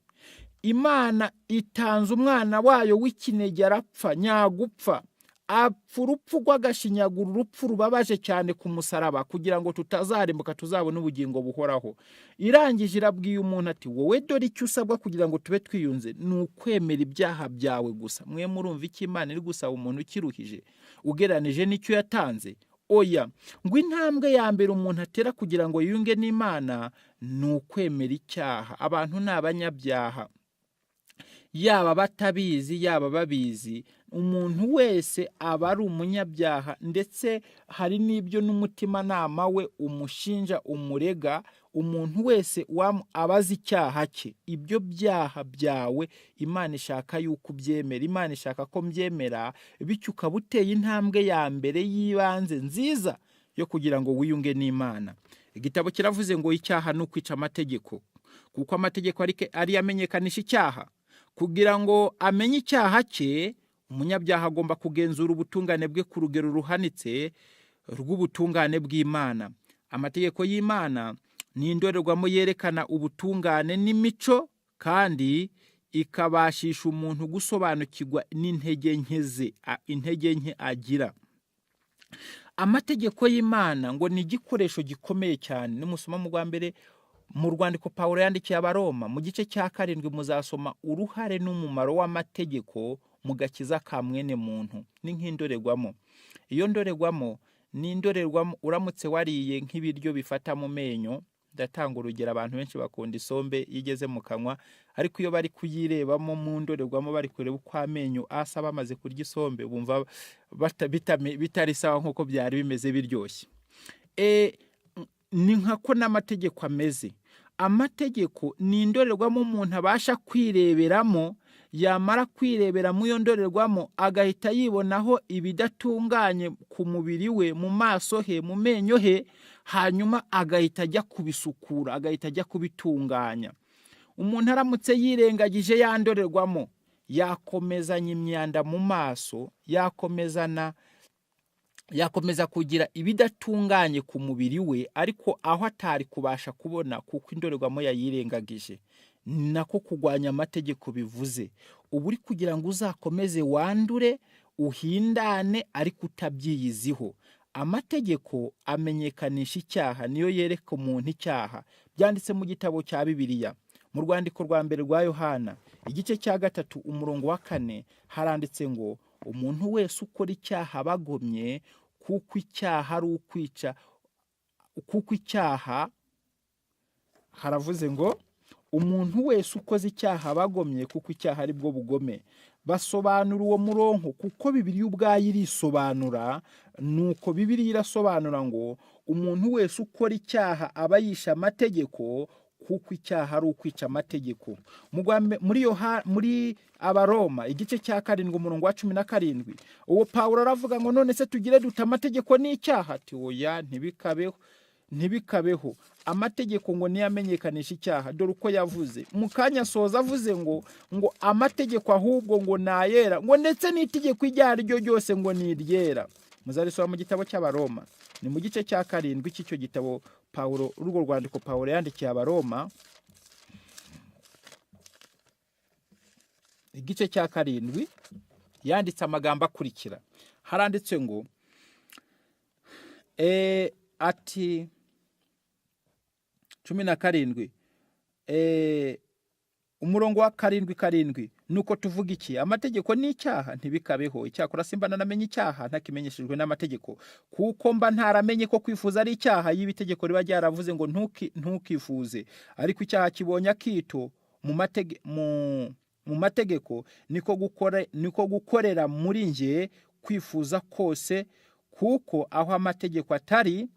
Speaker 1: Imana itanze umwana wayo w'ikinege, arapfa nyagupfa, apfa urupfu rw'agashinyaguro, urupfu rubabaje cyane ku musaraba, kugira ngo tutazarimbuka tuzabona ubugingo buhoraho. Irangije irabwiye umuntu ati, wowe dore icyo usabwa kugira ngo tube twiyunze, ni ukwemera ibyaha byawe gusa. Mwe murumva icyo Imana iri gusaba umuntu ukiruhije ugereranije n'icyo yatanze? Oya, ngo intambwe ya mbere umuntu atera kugira ngo yiyunge n'Imana ni ukwemera icyaha. Abantu ni abanyabyaha, yaba batabizi yaba babizi. Umuntu wese aba ari umunyabyaha, ndetse hari n'ibyo n'umutimanama we umushinja, umurega. Umuntu wese abazi icyaha cye. Ibyo byaha byawe Imana ishaka yuko ubyemera. Imana ishaka ko mbyemera, bityo ukaba uteye intambwe ya mbere y'ibanze nziza yo kugira ngo wiyunge n'Imana. Igitabo kiravuze ngo icyaha ni ukwica amategeko. kuko amategeko ari amenyekanisha icyaha. Kugira ngo amenye icyaha cye, umunyabyaha agomba kugenzura ubutungane bwe ku rugero ruhanitse rw'ubutungane bw'Imana. Amategeko y'Imana ni indorerwamo yerekana ubutungane n'imico, kandi ikabashisha umuntu gusobanukirwa n'intege nke agira. Amategeko y'Imana ngo ni igikoresho gikomeye cyane. Nimusoma mu rwa mbere mu rwandiko Pawulo yandikiye Abaroma mu gice cya 7 muzasoma uruhare n'umumaro w'amategeko mu gakiza ka mwene muntu. Ni nk'indorerwamo. Iyo ndorerwamo ni indorerwamo uramutse wariye nk'ibiryo bifata mu menyo. Ndatanga urugero, abantu benshi bakunda isombe yigeze mu kanwa, ariko iyo bari kuyirebamo mu ndorerwamo bari kureba uko amenyo asa bamaze kurya isombe, bumva bitari sawa nk'uko byari bimeze biryoshye. Ni nkako n'amategeko ameze. Amategeko ni indorerwamo umuntu abasha kwireberamo, yamara kwirebera mu iyo ndorerwamo agahita yibonaho ibidatunganye ku mubiri we, mu maso he, mu menyo he, hanyuma agahita ajya kubisukura, agahita ajya kubitunganya. Umuntu aramutse yirengagije ya ndorerwamo, yakomezanya imyanda mu maso, yakomeza kugira ibidatunganye ku mubiri we, ariko aho atari kubasha kubona kuko indorerwamo yayirengagije. Nako kugwanya amategeko bivuze. Ubu uri kugira ngo uzakomeze wandure, uhindane, ariko utabyiyiziho. Amategeko amenyekanisha icyaha, niyo yereka umuntu icyaha. Byanditse mu gitabo cya Bibiliya mu rwandiko rwa mbere rwa Yohana igice cya 3 umurongo wa 4 haranditse ngo umuntu wese ukora icyaha abagomye, kuko icyaha ari ukwica. Kuko icyaha, haravuze ngo umuntu wese ukoze icyaha abagomye, kuko icyaha ari bwo bugome. Basobanura uwo murongo kuko Bibiliya ubwayo irisobanura. Nuko Bibiliya irasobanura ngo umuntu wese ukora icyaha aba yishe amategeko, kuko icyaha ari ukwica amategeko. Muri Abaroma igice cya 7 umurongo wa 17 uwo Pawulo aravuga ngo none se tugire dute amategeko n'icyaha? Ati oya, ntibikabeho. Amategeko ngo niyamenyekanisha icyaha. Dore uko yavuze mu kanya soza, avuze ngo amategeko ahubwo ngo nayera, ngo ndetse n'itegeko ijya ryo ryose ngo niryera. Muzarisoma mu gitabo cy'Abaroma, ni mu gice cya 7 cy'icyo gitabo Pawulo, urwo rwandiko Pawulo yandikiye Abaroma igice cya 7 yanditse amagambo akurikira. Haranditse ngo ati 17 umurongo wa 7 nuko tuvuga iki? Amategeko ni icyaha? Ntibikabeho. Icyakora simba namenye icyaha ntakimenyeshejwe n'amategeko, kuko mba ntaramenye ko kwifuza ari icyaha. Y'ibitegeko riba ryaravuze ngo ntukifuze, ariko icyaha kibonye akito mu mategeko, niko gukorera muri nge kwifuza kose, kuko aho amategeko atari,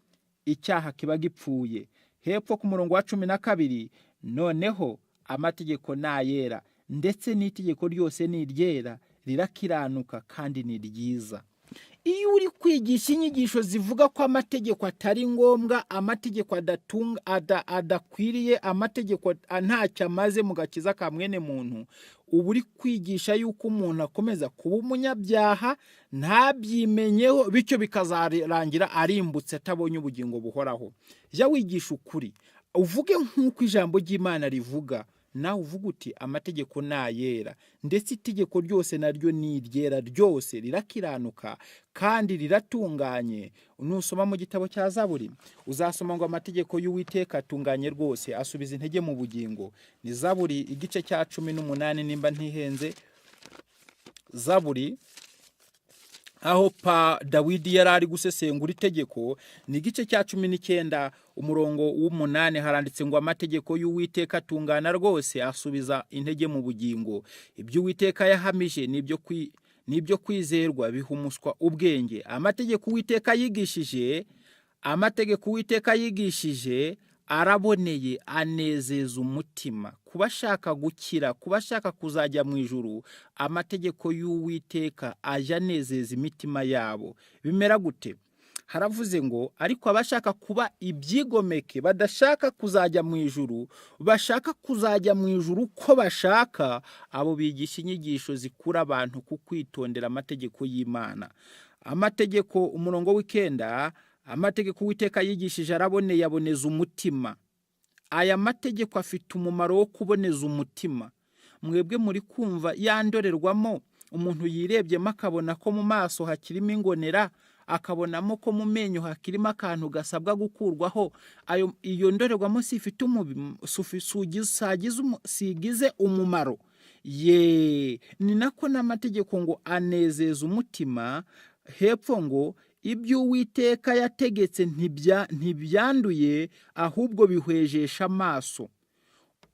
Speaker 1: icyaha kiba gipfuye. Hepfo ku murongo wa 12 noneho amategeko nayera, ndetse n'itegeko ryose ni ryera, rirakiranuka kandi ni ryiza. Iyo uri kwigisha inyigisho zivuga ko amategeko atari ngombwa, amategeko adakwiriye, amategeko ntacyo amaze mu gakiza ka mwene muntu, ubu uri kwigisha yuko umuntu akomeza kuba umunyabyaha ntabyimenyeho, bityo bikazarangira arimbutse atabonye ubugingo buhoraho. Jya wigisha ukuri, uvuge nk'uko ijambo ry'Imana rivuga. Nawe uvuga uti amategeko nayera, ndetse itegeko ryose naryo ni ryera, ryose rirakiranuka kandi riratunganye. Nusoma mu gitabo cya Zaburi uzasoma ngo amategeko y'Uwiteka atunganye rwose, asubiza intege mu bugingo. Ni Zaburi igice cya 18 nimba ntihenze. Zaburi aho Dawidi yari ari gusesengura itegeko, ni igice cya 19 umurongo w'8 haranditse ngo amategeko y'Uwiteka atungana rwose, asubiza intege mu bugingo. Ibyo Uwiteka yahamije nibyo kwizerwa, bihumuswa ubwenge. Amategeko Uwiteka yigishije araboneye, anezeza umutima. Kubashaka gukira, kubashaka kuzajya mu ijuru, amategeko y'Uwiteka ajya anezeza imitima yabo. Bimera gute? haravuze ngo ariko abashaka kuba ibyigomeke badashaka kuzajya mu ijuru, bashaka kuzajya mu ijuru uko bashaka, abo bigisha inyigisho zikura abantu ku kwitondera amategeko y'Imana. Amategeko, umurongo w'ikenda, amategeko Uwiteka yigishije araboneye, aboneza umutima. Aya mategeko afite umumaro wo kuboneza umutima. Mwebwe muri kumva yandorerwamo umuntu yirebyemo akabona ko mu maso hakirimo ingonera, akabonamo ko mu menyo hakirimo akantu gasabwa gukurwaho, iyo ndorerwamo sifite sigize umumaro. Ni nako n'amategeko ngo anezeza umutima. Hepfo ngo ibyo Uwiteka yategetse ntibyanduye, ahubwo bihwejesha amaso.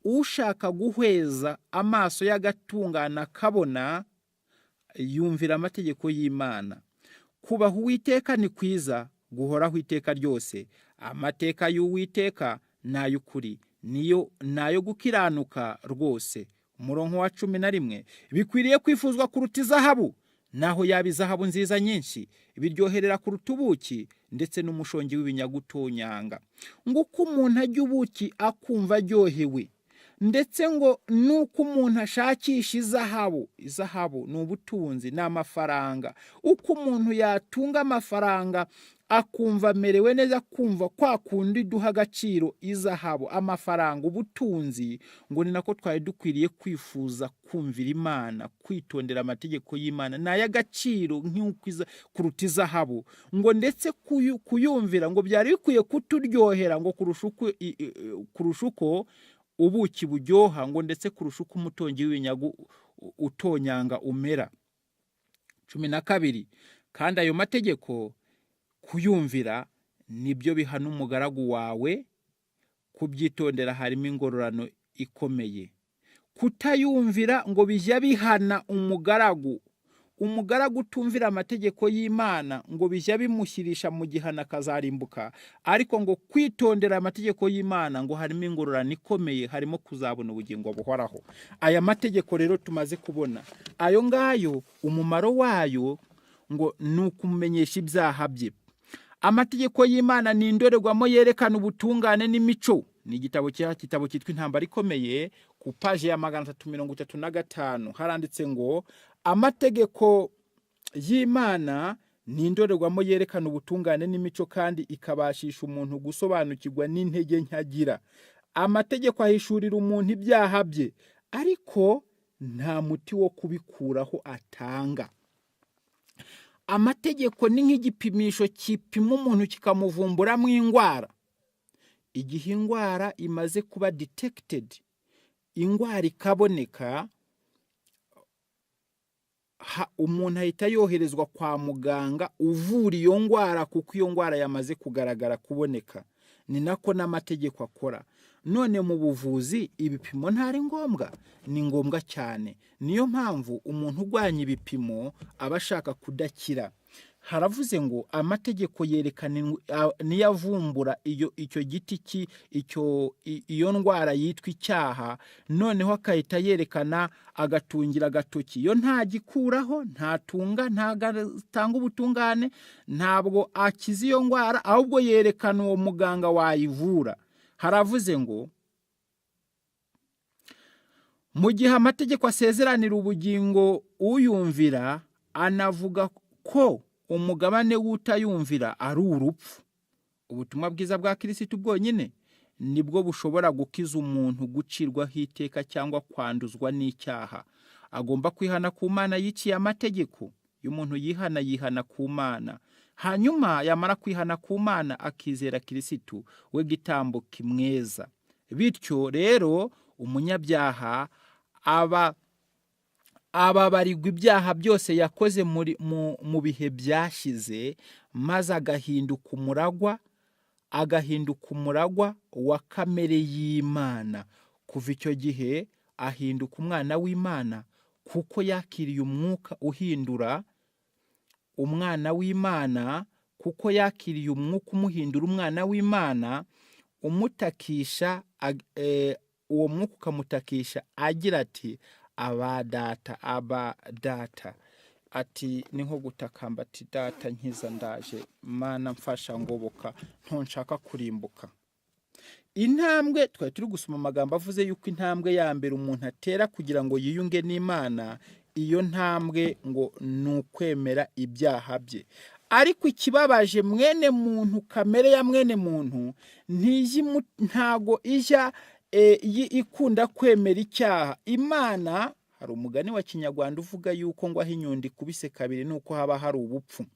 Speaker 1: Ushaka guhweza amaso y'agatungana akabona, yumvira amategeko y'Imana. Kubaha Uwiteka ni kwiza, guhoraho iteka ryose. Amateka y'Uwiteka n'ay'ukuri, nayo gukiranuka rwose. Umurongo wa 11, bikwiriye kwifuzwa kuruta izahabu, naho yaba izahabu nziza nyinshi, biryoherera kuruta ubuki, ndetse n'umushongi w'ibinyagutonyanga. Nguko umuntu ajya ubuki akumva aryohewe, ndetse ngo nuko umuntu ashakisha izahabu ni ubutunzi, ni amafaranga. Uko umuntu yatunga amafaranga akumva amerewe neza, kumva kwa kundi duha agaciro izahabu, amafaranga, ubutunzi, ngo ni nako twari dukwiriye kwifuza kumvira Imana, kwitondera amategeko y'Imana. Ni ay'agaciro kuruta izahabu, ngo ndetse kuyumvira ngo byari bikwiye kuturyohera ngo kurusha uko ubuki buryoha, ngo ndetse kurusha uko umutongi w'ibinyagu utonyanga umera. 12, kandi ayo mategeko kuyumvira nibyo bihana umugaragu wawe, kubyitondera harimo ingororano ikomeye. Kutayumvira ngo bijya bihana umugaragu utumvira amategeko y'Imana, ngo bijya bimushyirisha mu gihana akazarimbuka. Ariko ngo kwitondera amategeko y'Imana ngo harimo ingororano ikomeye, harimo kuzabona ubugingo buhoraho. Aya mategeko rero tumaze kubona, ayo ngayo umumaro wayo ngo ni ukumenyesha ibyaha bye. Amategeko y'Imana ni indorerwamo yerekana ubutungane n'imico. Ni igitabo cyitwa Intambara Ikomeye, ku paji ya 335 haranditse ngo amategeko y'Imana ni indorerwamo yerekana ubutungane n'imico, kandi ikabashisha umuntu gusobanukirwa n'intege nkagira. Amategeko ahishurira umuntu ibyaha bye, ariko nta muti wo kubikuraho atanga. Amategeko ni nk'igipimisho kipima umuntu kikamuvumburamo indwara. Igihe indwara imaze kuba detected, indwara ikaboneka, umuntu ahita yoherezwa kwa muganga uvura iyo ndwara, kuko iyo ndwara yamaze kugaragara kuboneka. Ni nako n'amategeko akora. None mu buvuzi ibipimo ntari ngombwa, ni ngombwa cyane. Niyo mpamvu umuntu urwanya ibipimo aba ashaka kudakira. Haravuze ngo amategeko yerekana niyavumbura icyo giti iyo ndwara yitwa icyaha, noneho akahita yerekana agatungira agatoki. Iyo ntagikuraho, ntatunga, ntagatanga ubutungane, ntabwo akiza iyo ndwara, ahubwo yerekana uwo muganga wayivura. Haravuze ngo mu gihe amategeko asezeranira ubugingo uyumvira, anavuga ko umugabane w'utayumvira ari urupfu. Ubutumwa bwiza bwa Kristo bwonyine nibwo bushobora gukiza umuntu gucirwaho iteka cyangwa kwanduzwa n'icyaha. Agomba kwihana ku Mana yiciye amategeko. Y'umuntu yihana ku Mana, hanyuma yamara kwihana ku Mana akizera Kristo, we gitambo kimweza. Bityo rero umunyabyaha ababarirwa ibyaha byose yakoze mu bihe byashize, maze agahinduka umuragwa wa kamere y'Imana. Kuva icyo gihe ahinduka umwana w'Imana, kuko yakiriye umwuka uhindura umwana w'Imana, kuko yakiriye umwuka umuhindura umwana w'Imana, umutakisha uwo mwuka ukamutakisha agira ati aba data. ati ni nko gutakamba ati data nkiza ndaje, Mana mfasha ngoboka, ntonshaka kurimbuka. Intambwe twari turi gusoma amagambo avuze yuko intambwe ya mbere umuntu atera kugira ngo yiyunge n'Imana, iyo ntambwe ngo ni ukwemera ibyaha bye. Ariko ikibabaje, mwene muntu, kamere ya mwene muntu ntago ijya ikunda kwemera icyaha. Imana, hari umugani wa Kinyarwanda uvuga yuko ngo aho inyundo ikubise kabiri nuko haba hari ubupfu.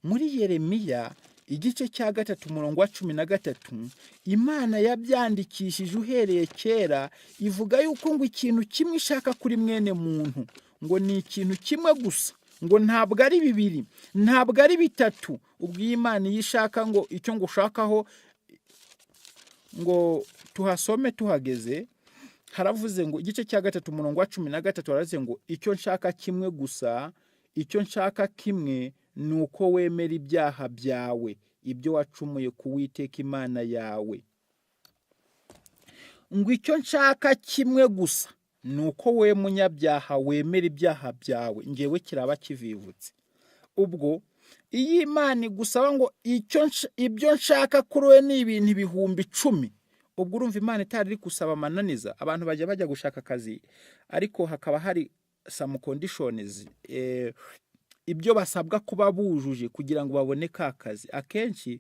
Speaker 1: Muri Yeremiya igice cya 3 umurongo wa 13, Imana yabyandikishije uhereye kera, ivuga yuko ngo ikintu kimwe ishaka kuri mwene muntu, ngo ni ikintu kimwe gusa, ngo ntabwo ari bibiri, ntabwo ari bitatu. Ubwo Imana yishaka ngo icyo ngo ushakaho, ngo tuhasome tuhageze, haravuze ngo igice cya 3 umurongo wa 13 haravuze ngo icyo nshaka kimwe gusa, icyo nshaka kimwe nuko wemera ibyaha byawe, ibyo wacumuye ku Uwiteka Imana yawe. Ngo icyo nshaka kimwe gusa nuko we munyabyaha wemera ibyaha byawe, ngewe kiraba kivivutse. Ubwo iyi Imana igusaba ngo ibyo nshaka kuri we ni ibintu ibihumbi 10. Ubwo urumva Imana itari iri gusaba amananiza. Abantu bajya gushaka akazi, ariko hakaba hari some conditions, ibyo basabwa kuba bujuje kugira ngo babone ka kazi. Akenshi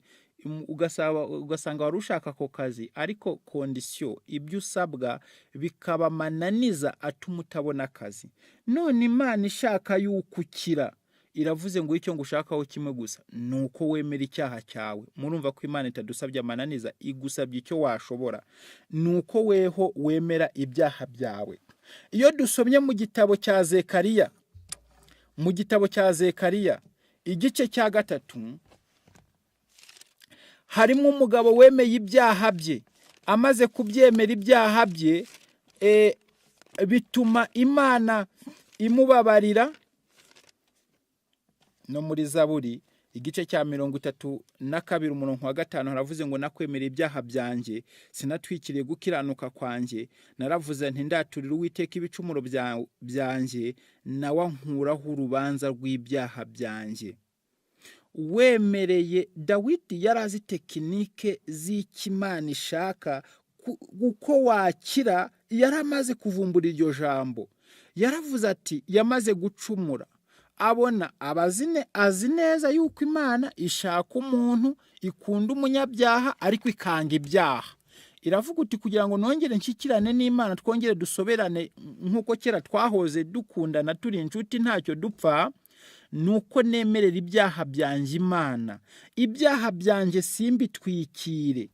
Speaker 1: ugasanga wari ushaka ako kazi, ariko condition, ibyo usabwa bikaba mananiza atuma utabona akazi. None Imana ishaka yuko ukira, iravuze ngo icyo ngushakaho kimwe gusa nuko wemera icyaha cyawe. Murumva ko Imana itadusabye amananiza, igusabye icyo washobora, nuko weho wemera ibyaha byawe. Iyo dusomye mu gitabo cya Zekariya, mu gitabo cya Zekariya igice cya 3, harimo umugabo wemeye ibyaha bye. Amaze kubyemera ibyaha bye, bituma Imana imubabarira. No muri Zaburi igice cya 32 umurongo wa 5 haravuze ngo nakwemera ibyaha byanjye, sinatwikiriye gukiranuka kwanjye, naravuze nti ndaturira Uwiteka ibicumuro byanjye, nawe ankuraho urubanza rw'ibyaha byanjye. Wemereye, Dawidi yarazi tekinike z'Imana ishaka uko wakira. Yaramaze kuvumbura iryo jambo, yaravuze ati yamaze gucumura, abona azi neza yuko Imana ishaka umuntu, ikunda umunyabyaha ariko ikanga ibyaha. Iravuga uti kugira ngo nongere nshyikirane n'Imana, twongere dusoberane nk'uko kera twahoze dukundana turi inshuti ntacyo dupfa, nuko nemerera ibyaha byanjye Imana, ibyaha byanjye simbitwikire.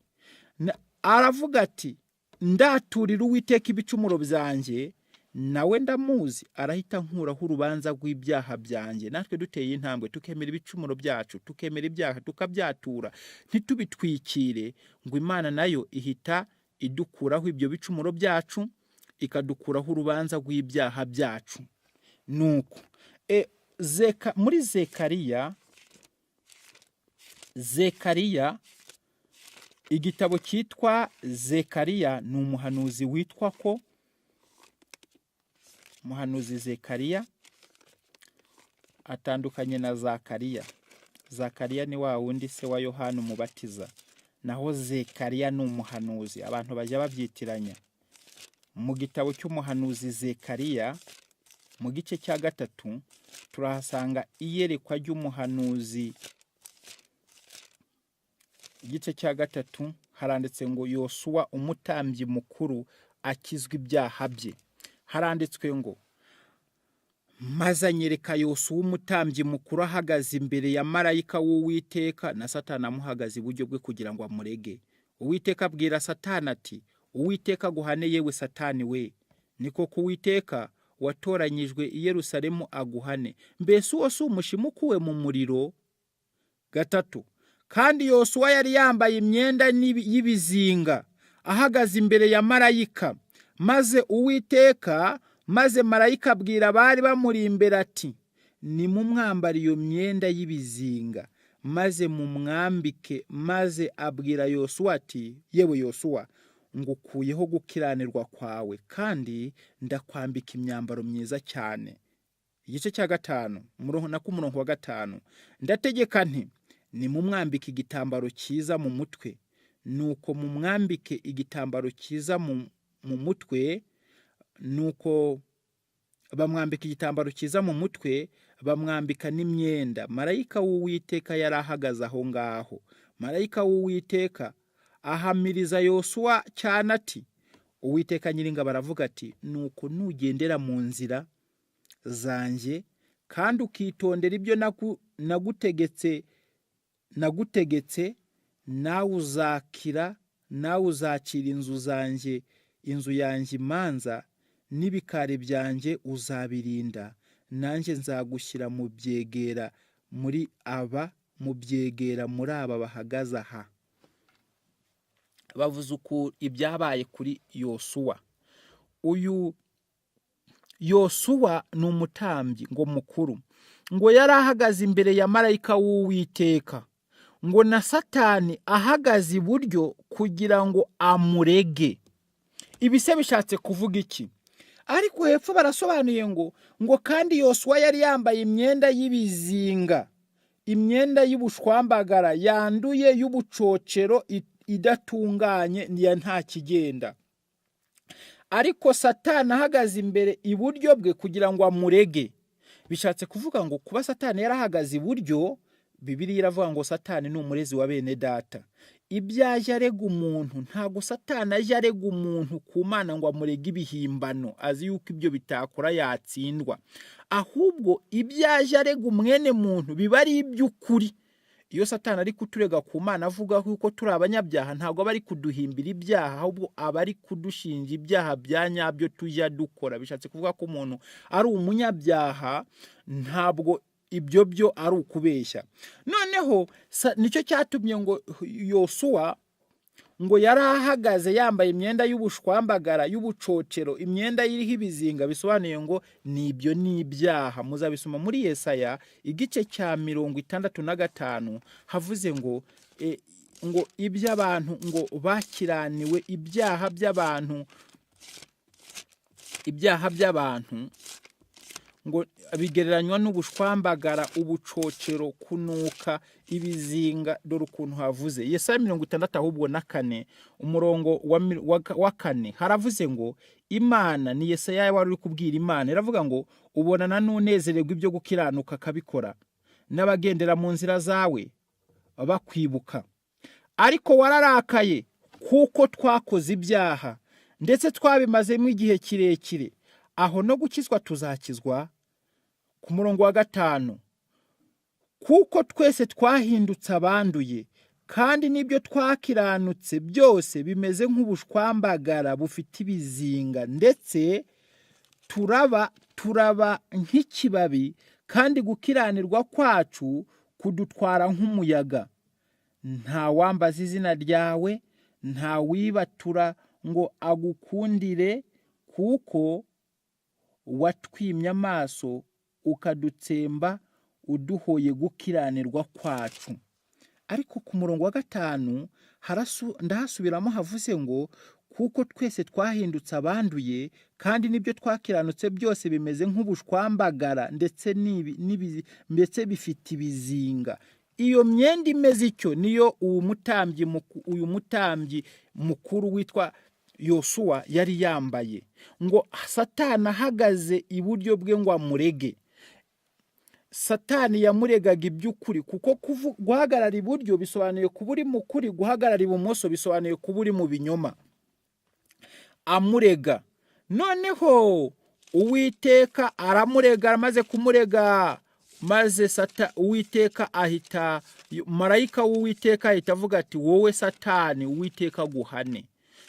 Speaker 1: Aravuga ati ndaturira Uwiteka ibicumuro byanjye, nawe ndamuzi, arahita nkuraho urubanza rw'ibyaha byanjye. Natwe duteye intambwe tukemera ibicumuro byacu, tukemera ibyaha tukabyatura, ntitubitwikire, ngo Imana nayo ihita idukuraho ibyo bicumuro byacu, ikadukuraho urubanza rw'ibyaha byacu. Nuko muri Zekariya, igitabo cyitwa Zekariya, ni umuhanuzi witwa ko umuhanuzi Zekariya atandukanye na Zakariya. Zakariya ni wa wundi se wa Yohana umubatiza, naho Zekariya ni umuhanuzi. Abantu bajya babyitiranya. Mu gitabo cy'umuhanuzi Zekariya mu gice cya 3 turahasanga iyerekwa ry'umuhanuzi. Igice cya 3 haranditse ngo Yosuwa umutambyi mukuru akizwa ibyaha bye. Haranditswe ngo maze anyereka Yosuwa umutambyi mukuru ahagaze imbere ya marayika w'Uwiteka, na Satani amuhagaze iburyo bwe kugira ngo amurege. Uwiteka abwira Satani ati, Uwiteka aguhane yewe Satani we, niko ku Uwiteka watoranyijwe i Yerusalemu aguhane, mbese uwo si umushimukuwe mu muriro. 3 kandi Yosuwa yari yambaye imyenda y'ibizinga ahagaze imbere ya marayika, maze marayika abwira abari bamuri imbere ati, nimumwambare iyo myenda y'ibizinga maze mumwambike. Maze abwira Yosuwa ati, yewe Yosuwa, ngukuyeho gukiranirwa kwawe kandi ndakwambika imyambaro myiza cyane. igice cya 5 umurongo wa 5, ndategeka nti nimumwambike igitambaro cyiza mu mutwe. Nuko mumwambike igitambaro cyiza mu mutwe, nuko bamwambika igitambaro cyiza mu mutwe, bamwambika n'imyenda. Marayika w'Uwiteka yari ahagaze aho ngaho. Marayika w'Uwiteka ahamiriza Yosuwa cyane ati, Uwiteka Nyiringabo aravuga ati, nuko nugendera mu nzira zanjye kandi ukitondera ibyo nagutegetse, nawe uzakira, nawe uzacira inzu yanjye imanza, n'ibikari byanjye uzabirinda. Nanjye nzagushyira mu byegera muri aba bahagaze aha. Bavuze uko ibyabaye kuri Yosuwa. Uyu Yosuwa ni umutambyi ngo mukuru, ngo yari ahagaze imbere ya marayika w'Uwiteka, ngo na Satani ahagaze iburyo kugira ngo amurege. Ibise bishatse kuvuga iki? Ariko hepfo barasobanuye ngo kandi Yosuwa yari yambaye imyenda y'ibizinga, imyenda y'ubushwambagara yanduye y'ubucocero idatunganye niya nta kigenda. Ariko Satani ahagaze imbere iburyo bwe kugira ngo amurege. Bishatse kuvuga ngo kuba Satani yarahagaze iburyo, Bibiliya iravuga ngo Satani ni umurezi wa bene data. Ibyaje arega umuntu, ntago Satani aje arega umuntu ku Mana ngo amurege ibihimbano azi yuko ibyo bitakora yatsindwa. Ahubwo ibyaje arega umwene muntu biba ari iby'ukuri. Iyo Satani ari kuturega ku Mana avuga ko turi abanyabyaha, ntago aba ari kuduhimbira ibyaha, ahubwo aba ari kudushinja ibyaha bya nyabyo tujya dukora. Bishatse kuvuga ko umuntu ari umunyabyaha, ntabwo ibyo byo ari ukubeshya. Noneho nicyo cyatumye ngo Yosuwa ngo yari ahagaze yambaye imyenda y'ubushwambagara y'ubucocero, imyenda iriho ibizinga. Bisobanuye ngo nibyo ni ibyaha. Muzabisoma muri Yesaya igice cya 65 havuze ngo iby'abantu ngo bakiraniwe ibyaha by'abantu ngo bigereranywa n'ubushwambagara, ubucocero, kunuka, ibizinga. Dore ukuntu havuze Yesaya 60 ahubwo na 4 umurongo wa 4 haravuze ngo Imana ni Yesaya wari uri kubwira Imana, iravuga ngo ubonana n'unezererwa ibyo gukiranuka kabikora, n'abagendera mu nzira zawe bakwibuka. Ariko wararakaye kuko twakoze ibyaha ndetse twabimazemo igihe kirekire, aho no gukizwa tuzakizwa. Ku murongo wa 5, kuko twese twahindutse abanduye kandi nibyo twakiranutse byose bimeze nk'ubushwambagara bufite ibizinga, ndetse turaba nk'ikibabi, kandi gukiranirwa kwacu kudutwara nk'umuyaga. Nta wambaza izina ryawe, nta wibatura ngo agukundire, kuko watwimye amaso ukadutsemba uduhoye gukiranirwa kwacu. Ariko ku murongo wa 5 ndahasubiramo havuze ngo kuko twese twahindutse abanduye kandi nibyo twakiranutse byose bimeze nk'ubushwambagara ndetse bifite ibizinga. Iyo myenda imeze icyo niyo uyu mutambyi mukuru witwa Yosuwa yari yambaye, ngo Satani ahagaze iburyo bwe ngo amurege. Satani yamuregaga iby'ukuri, kuko guhagarara iburyo bisobanuye kuba uri mu kuri, guhagarara ibumoso bisobanuye kuba uri mu binyoma. Amurega. Noneho Uwiteka aramurega, amaze kumurega, maze Uwiteka ahita, marayika w'Uwiteka ahita avuga ati, wowe Satani, Uwiteka guhane.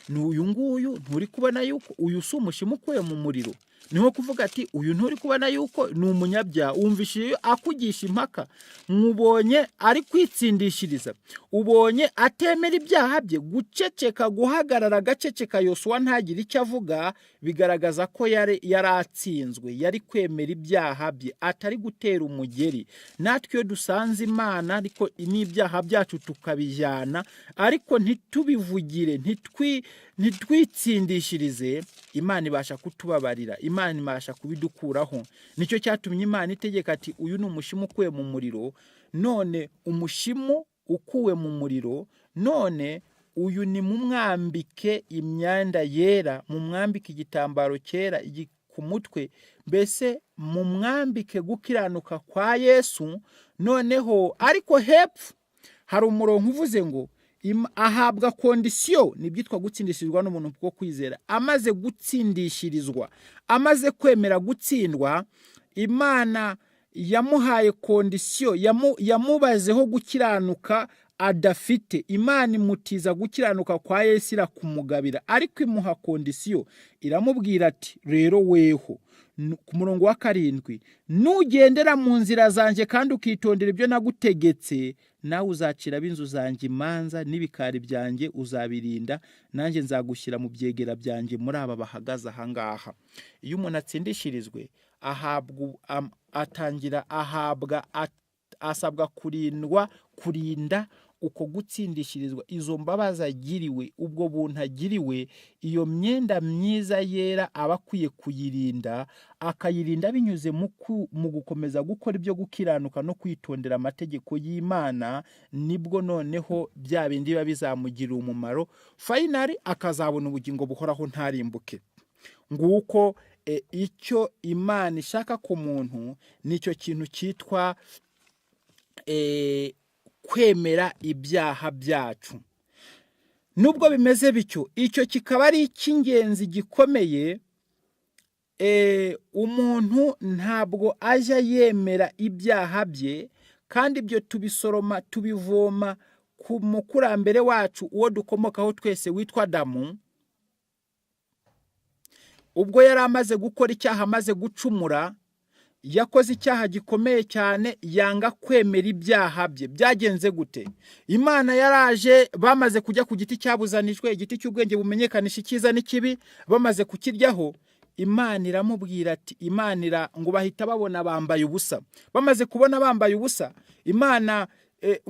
Speaker 1: N'uyu nguyu nturi kubona yuko uyu si umushimo ukuye mu muriro? Niho kuvuga ati uyu nturi kubona yuko ni umunyabyaha? Wumvishije akugisha impaka, mubonye ari kwitsindishiriza, ubonye atemera ibyaha bye, guceceka, guhagarara agaceceka, Yosuwa ntagira icyo avuga, bigaragaza ko yari atsinzwe, yari kwemera ibyaha bye, atari gutera umugeri. Natwe iyo dusanze Imana ariko n'ibyaha byacu tukabijyana, ariko ntitubivugire, ntitwitsindishirize, Imana ibasha kutubabarira. Imana ibasha kubidukuraho. Nicyo cyatumye Imana itegeka ati uyu ni umushimu ukuwe mu muriro, none umushimu ukuwe mu muriro, none uyu ni mumwambike imyenda yera, mumwambike igitambaro cyera ku mutwe, mbese mumwambike gukiranuka kwa Yesu. Noneho ariko hepfo hari umurongo uvuze ngo ahabwa kondisiyo, nibyitwa gutsindishirizwa n'umuntu bwo kwizera. Amaze gutsindishirizwa, amaze kwemera gutsindwa, Imana yamuhaye kondisiyo, yamubazeho gukiranuka adafite. Imana imutiza gukiranuka kwa Yesu irakumugabira, ariko imuha kondisiyo, iramubwira ati rero weho, ku murongo wa 7, nugendera mu nzira zanjye kandi ukitondera ibyo nagutegetse, nawe uzacira ab'inzu zanjye imanza, n'ibikari byanjye uzabirinda, nanjye nzagushyira mu byegera byanjye muri aba bahagaze ahangaha. Iyo umuntu atsindishirizwe, asabwa kurinda uko gutsindishirizwa, izo mbabazi agiriwe, ubwo buntu agiriwe, iyo myenda myiza yera aba akwiye kuyirinda, akayirinda binyuze mu gukomeza gukora ibyo gukiranuka no kwitondera amategeko y'Imana. Nibwo noneho bya bindi biba bizamugirira umumaro, finally akazabona ubugingo buhoraho ntarimbuke. Nguko icyo Imana ishaka ku muntu, nicyo kintu cyitwa kwemera ibyaha byacu. Nubwo bimeze bityo, icyo kikaba ari icy'ingenzi gikomeye. Umuntu ntabwo ajya yemera ibyaha bye, kandi ibyo tubisoroma tubivoma ku mukurambere wacu uwo dukomokaho twese witwa Adamu. Ubwo yari amaze gukora icyaha, amaze gucumura, yakoze icyaha gikomeye cyane, yanga kwemera ibyaha bye. Byagenze gute? Imana yaraje, bamaze kujya ku giti cyabuzanijwe, igiti cy'ubwenge bumenyekanisha icyiza n'ikibi, bamaze kukiryaho, Imana iramubwira ati, ngo bahita babona bambaye ubusa. Bamaze kubona bambaye ubusa, Imana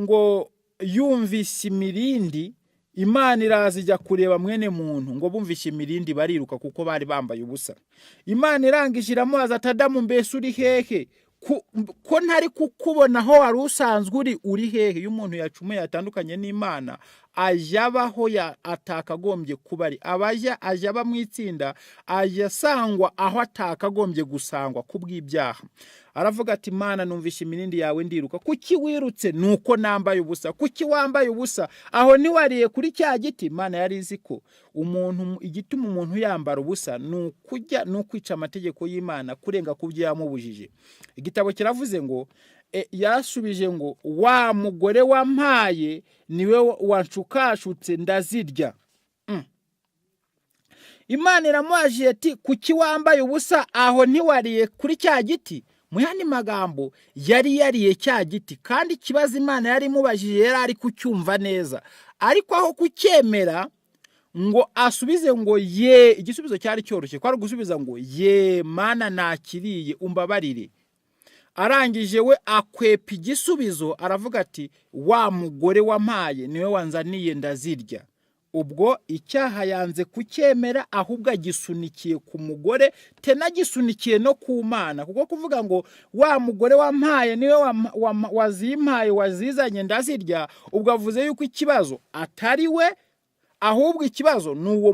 Speaker 1: ngo yumvise imirindi, Imana iraza ijya kureba mwene muntu, ngo bumvishe imirindi bariruka kuko bari bambaye ubusa. Imana irangije iramubaza ati Adamu, mbese uri hehe? Ko ntari kukubona aho wari usanzwe uri hehe? Iyo umuntu yacumuye yatandukanye n'Imana, ajya abaho atakagombye kuba ari, ajya aba mu itsinda, ajya asangwa aho atakagombye gusangwa kubw'ibyaha. Aravuga ati Imana, numvishe imirindi yawe ndiruka. Kuki wirutse? Nuko nambaye ubusa. Kuki wambaye ubusa? Aho niwariye kuri cya giti? Imana yari izi ko igituma umuntu yambara ubusa nukwica amategeko y'Imana, kurenga ku byo yamubujije. Igitabo kiravuze ngo yasubije ngo wa mugore wampaye niwe wanshukashutse ndazirya. Imana iramuhajiye ati kuki wambaye ubusa? Aho ntiwariye kuri cya giti? Mu yandi magambo, yari yariye cya giti, kandi ikibazo Imana yari imubajije yari ari kucyumva neza, ariko aho kucyemera ngo asubize ngo ye, igisubizo cyari cyoroshye, kwari gusubiza ngo ye Mana nakiriye umbabarire. Arangije we akwepa igisubizo, aravuga ati wa mugore wampaye niwe wanzaniye ndazirya. Ubwo icyaha yanze kucyemera, ahubwo agisunikiye ku mugore, tenagisunikeye no ku Mana. Kuko kuvuga ngo wa mugore wampaye niwe wazimpaye, wazizanye ndazirya, ubwo avuze yuko ikibazo atari we, ahubwo ikibazo ni uwo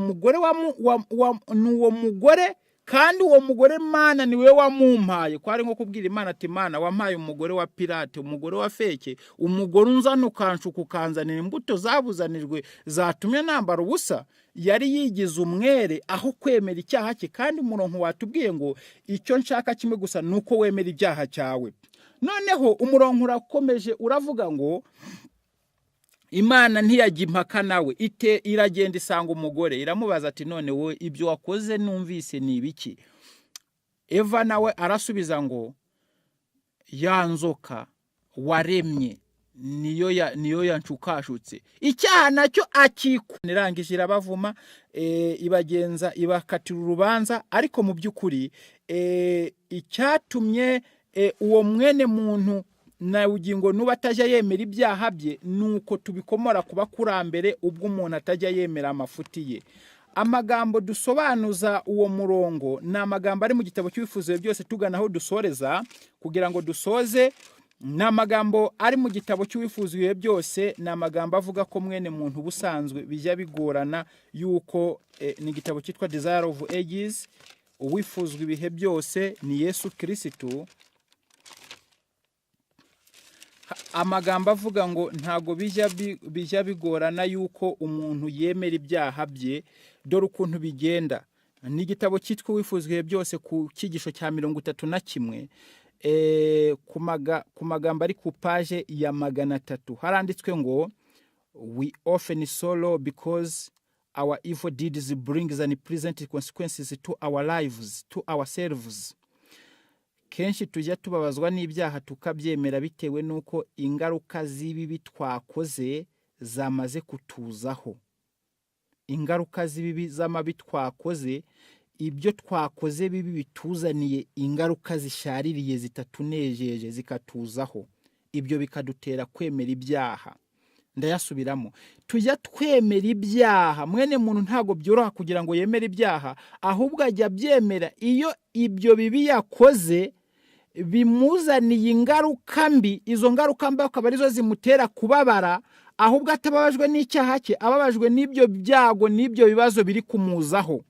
Speaker 1: mugore, kandi uwo mugore Mana niwe wamumpaye. Kwari nko kubwira Imana ati Mana wampaye umugore wa pirate, umugore wa feke, umugore unzana ukanshuka ukanzanira imbuto zabuzanijwe zatumye nambara ubusa. Yari yigize umwere aho kwemera icyaha cye, kandi umurongo watubwiye ngo icyo nshaka kimwe gusa nuko wemera ibyaha cyawe. Noneho umurongo urakomeje uravuga ngo Imana ntiyajya impaka nawe, iragenda isanga umugore, iramubaza ati none wowe ibyo wakoze numvise ni ibiki? Eva nawe arasubiza ngo ya nzoka waremye niyo yanshukashutse. Icyaha nacyo irangije irabavuma, ibakatira urubanza. Ariko mu by'ukuri icyatumye uwo mwene muntu na ugingo nuba atajya yemera ibyaha bye, nuko tubikomora kuba kurambere ubwo umuntu atajya yemera amafuti ye. amagambo dusobanuza uwo murongo ni amagambo ari mu gitabo cy'Ibifuzo byose tugana aho dusoreza kugira ngo dusoze. Ni amagambo ari mu gitabo cy'Ibifuzo byose, ni amagambo avuga ko mwene muntu busanzwe bijya bigorana yuko ni igitabo cyitwa Desire of Ages, uwifuzwa ibihe byose ni Yesu Kristo. Amagambo avuga ngo ntago bijya bigorana yuko umuntu yemera ibyaha bye. Dore ukuntu bigenda. Ni igitabo cyitwa Uwifuzwa byose ku cyigisho cya 31 ku magambo ari ku page ya 300 haranditswe ngo we often sorrow because our evil deeds brings unpleasant consequences to our lives, to ourselves. Kenshi tujya tubabazwa n'ibyaha tukabyemera bitewe nuko ingaruka z'ibibi twakoze zamaze kutuzaho. Ingaruka z'ibibi z'amabi twakoze, ibyo twakoze bibi bituzaniye ingaruka zishaririye zitatunejeje zikatuzaho. Ibyo bikadutera kwemera ibyaha. Ndayasubiramo, tujya twemera ibyaha. Mwene muntu ntago byoroha kugira ngo yemere ibyaha, ahubwo ajya byemera iyo ibyo bibi yakoze bimuzaniye ingaruka mbi. Izo ngaruka mbi akaba arizo zimutera kubabara, ahubwo atababajwe n'icyaha cye, ababajwe n'ibyo byago n'ibyo bibazo biri kumuzaho.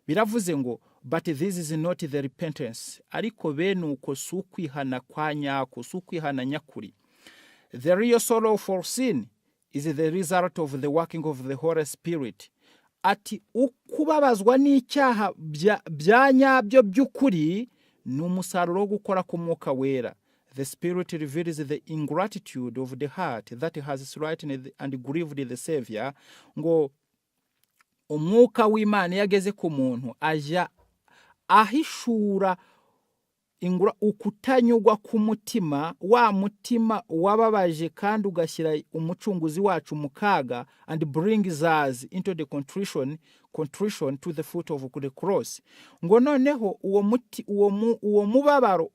Speaker 1: Biravuze ngo but this is not the repentance. Ariko bene uko si ukwihana kwa nyako, si ukwihana nyakuri. The real sorrow for sin is the result of the working of the Holy Spirit. Ati ukubabazwa n'icyaha bya nyabyo by'ukuri ni umusaruro wo gukora k'Umwuka Wera. The Spirit reveals the ingratitude of the heart that has slighted and grieved the Savior. Ngo Umwuka w'Imana yageze ku muntu aja ahishura ukutanyugwa k'umutima, wa mutima wababaje kandi ugashyira umucunguzi wacu mu kaga, and brings us into the contrition to the foot of the cross. Ngo noneho uwo mubabaro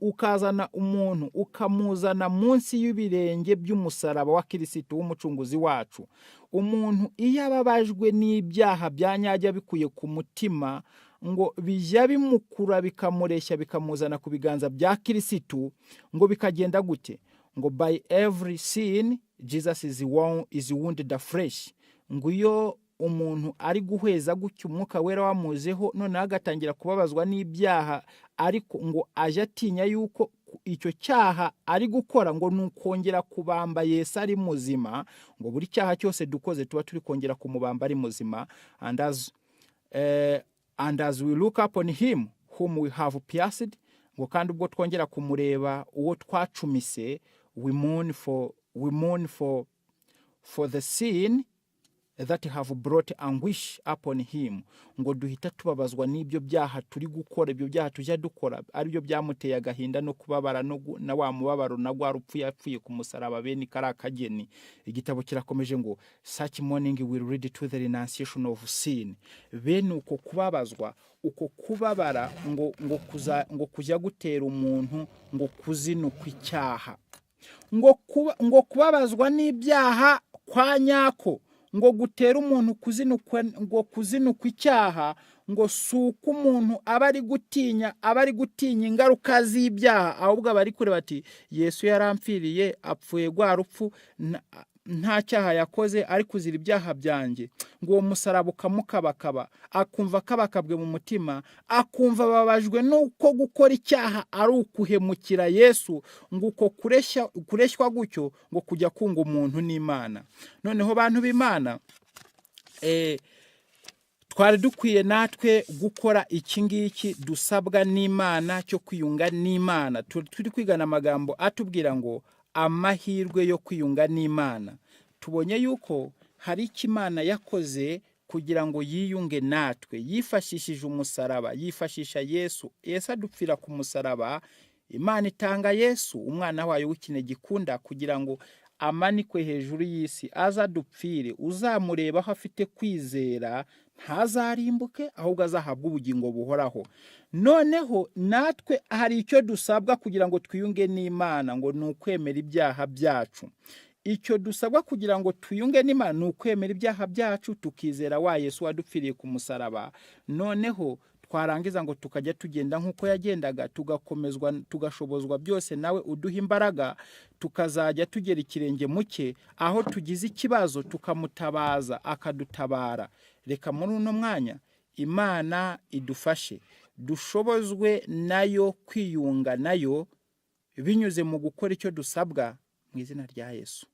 Speaker 1: ukazana umuntu ukamuzana munsi y'ibirenge by'umusaraba wa Kristo w'umucunguzi wacu. Umuntu iyo ababajwe n'ibyaha byanyajya bikuye ku mutima, ngo bijya bimukura bikamureshya bikamuzana ku biganza bya Kristo. Ngo bikagenda gute? Ngo by every sin Jesus is wounded afresh. Ngo iyo umuntu ari guhweza gutyo Umwuka Wera wamuzeho, none agatangira kubabazwa n'ibyaha, ariko ngo aje atinya yuko icyo cyaha ari gukora ngo nukongera kubamba Yesu ari muzima. Ngo buri cyaha cyose dukoze tuba turi kongera kumubamba ari muzima. And as we look upon him whom we have pierced, ngo kandi ubwo twongera kumureba uwo twacumise, we mourn for the sin that have brought anguish upon him. Ngo duhita tubabazwa n'ibyo byaha turi gukora, ibyo byaha tujya dukora ari byo byamuteye agahinda no kubabara na wa mubabaro na gwa rupfu yapfuye ku musaraba bene karakageni. Igitabo kirakomeje ngo such mourning will lead to the renunciation of sin. Bene uko kubabazwa, uko kubabara ngo kujya gutera umuntu ngo kuzinukwa icyaha. Ngo kubabazwa n'ibyaha kwa nyako, ngo gutera umuntu kuzinukwa icyaha, ngo suko umuntu aba ari gutinya ingaruka z'ibyaha, ahubwo abari kure bati Yesu yarampfiriye apfuye gwa rupfu nta cyaha yakoze ari kuzira ibyaha byanjye. Ngo uwo musaraba ukamukabakaba, akumva kabakabwe mu mutima, akumva babajwe nuko gukora icyaha ari ukuhemukira Yesu. Ngo uko kureshywa gutyo ngo kujya kunga umuntu n'Imana. Noneho bantu b'Imana, twari dukwiye natwe gukora iki ngiki dusabwa n'Imana cyo kwiyunga n'Imana. Turi kwigana amagambo atubwira ngo amahirwe yo kwiyunga n'Imana. Tubonye yuko hari icyo Imana yakoze kugira ngo yiyunge natwe, yifashishije umusaraba, yifashisha Yesu. Yesu adupfira ku musaraba. Imana itanga Yesu umwana wayo w'ikine gikunda kugira ngo amanikwe hejuru y'isi, azadupfire. Uzamureba aho afite kwizera ntazarimbuke, ahubwo azahabwa ubugingo buhoraho. Noneho natwe hari icyo dusabwa kugira ngo twiyunge n'Imana, ngo ni ukwemera ibyaha byacu. icyo dusabwa kugira ngo twiyunge n'Imana ni ukwemera ibyaha byacu tukizera wa Yesu wadupfiriye ku musaraba, noneho twarangiza ngo tukajya tugenda nk'uko yagendaga, tugakomezwa tugashobozwa byose nawe uduha imbaraga, tukazajya tugera ikirenge muke, aho tugize ikibazo tukamutabaza akadutabara. Reka muri uno mwanya Imana idufashe dushobozwe nayo kwiyunga nayo binyuze mu gukora icyo dusabwa mu izina rya Yesu.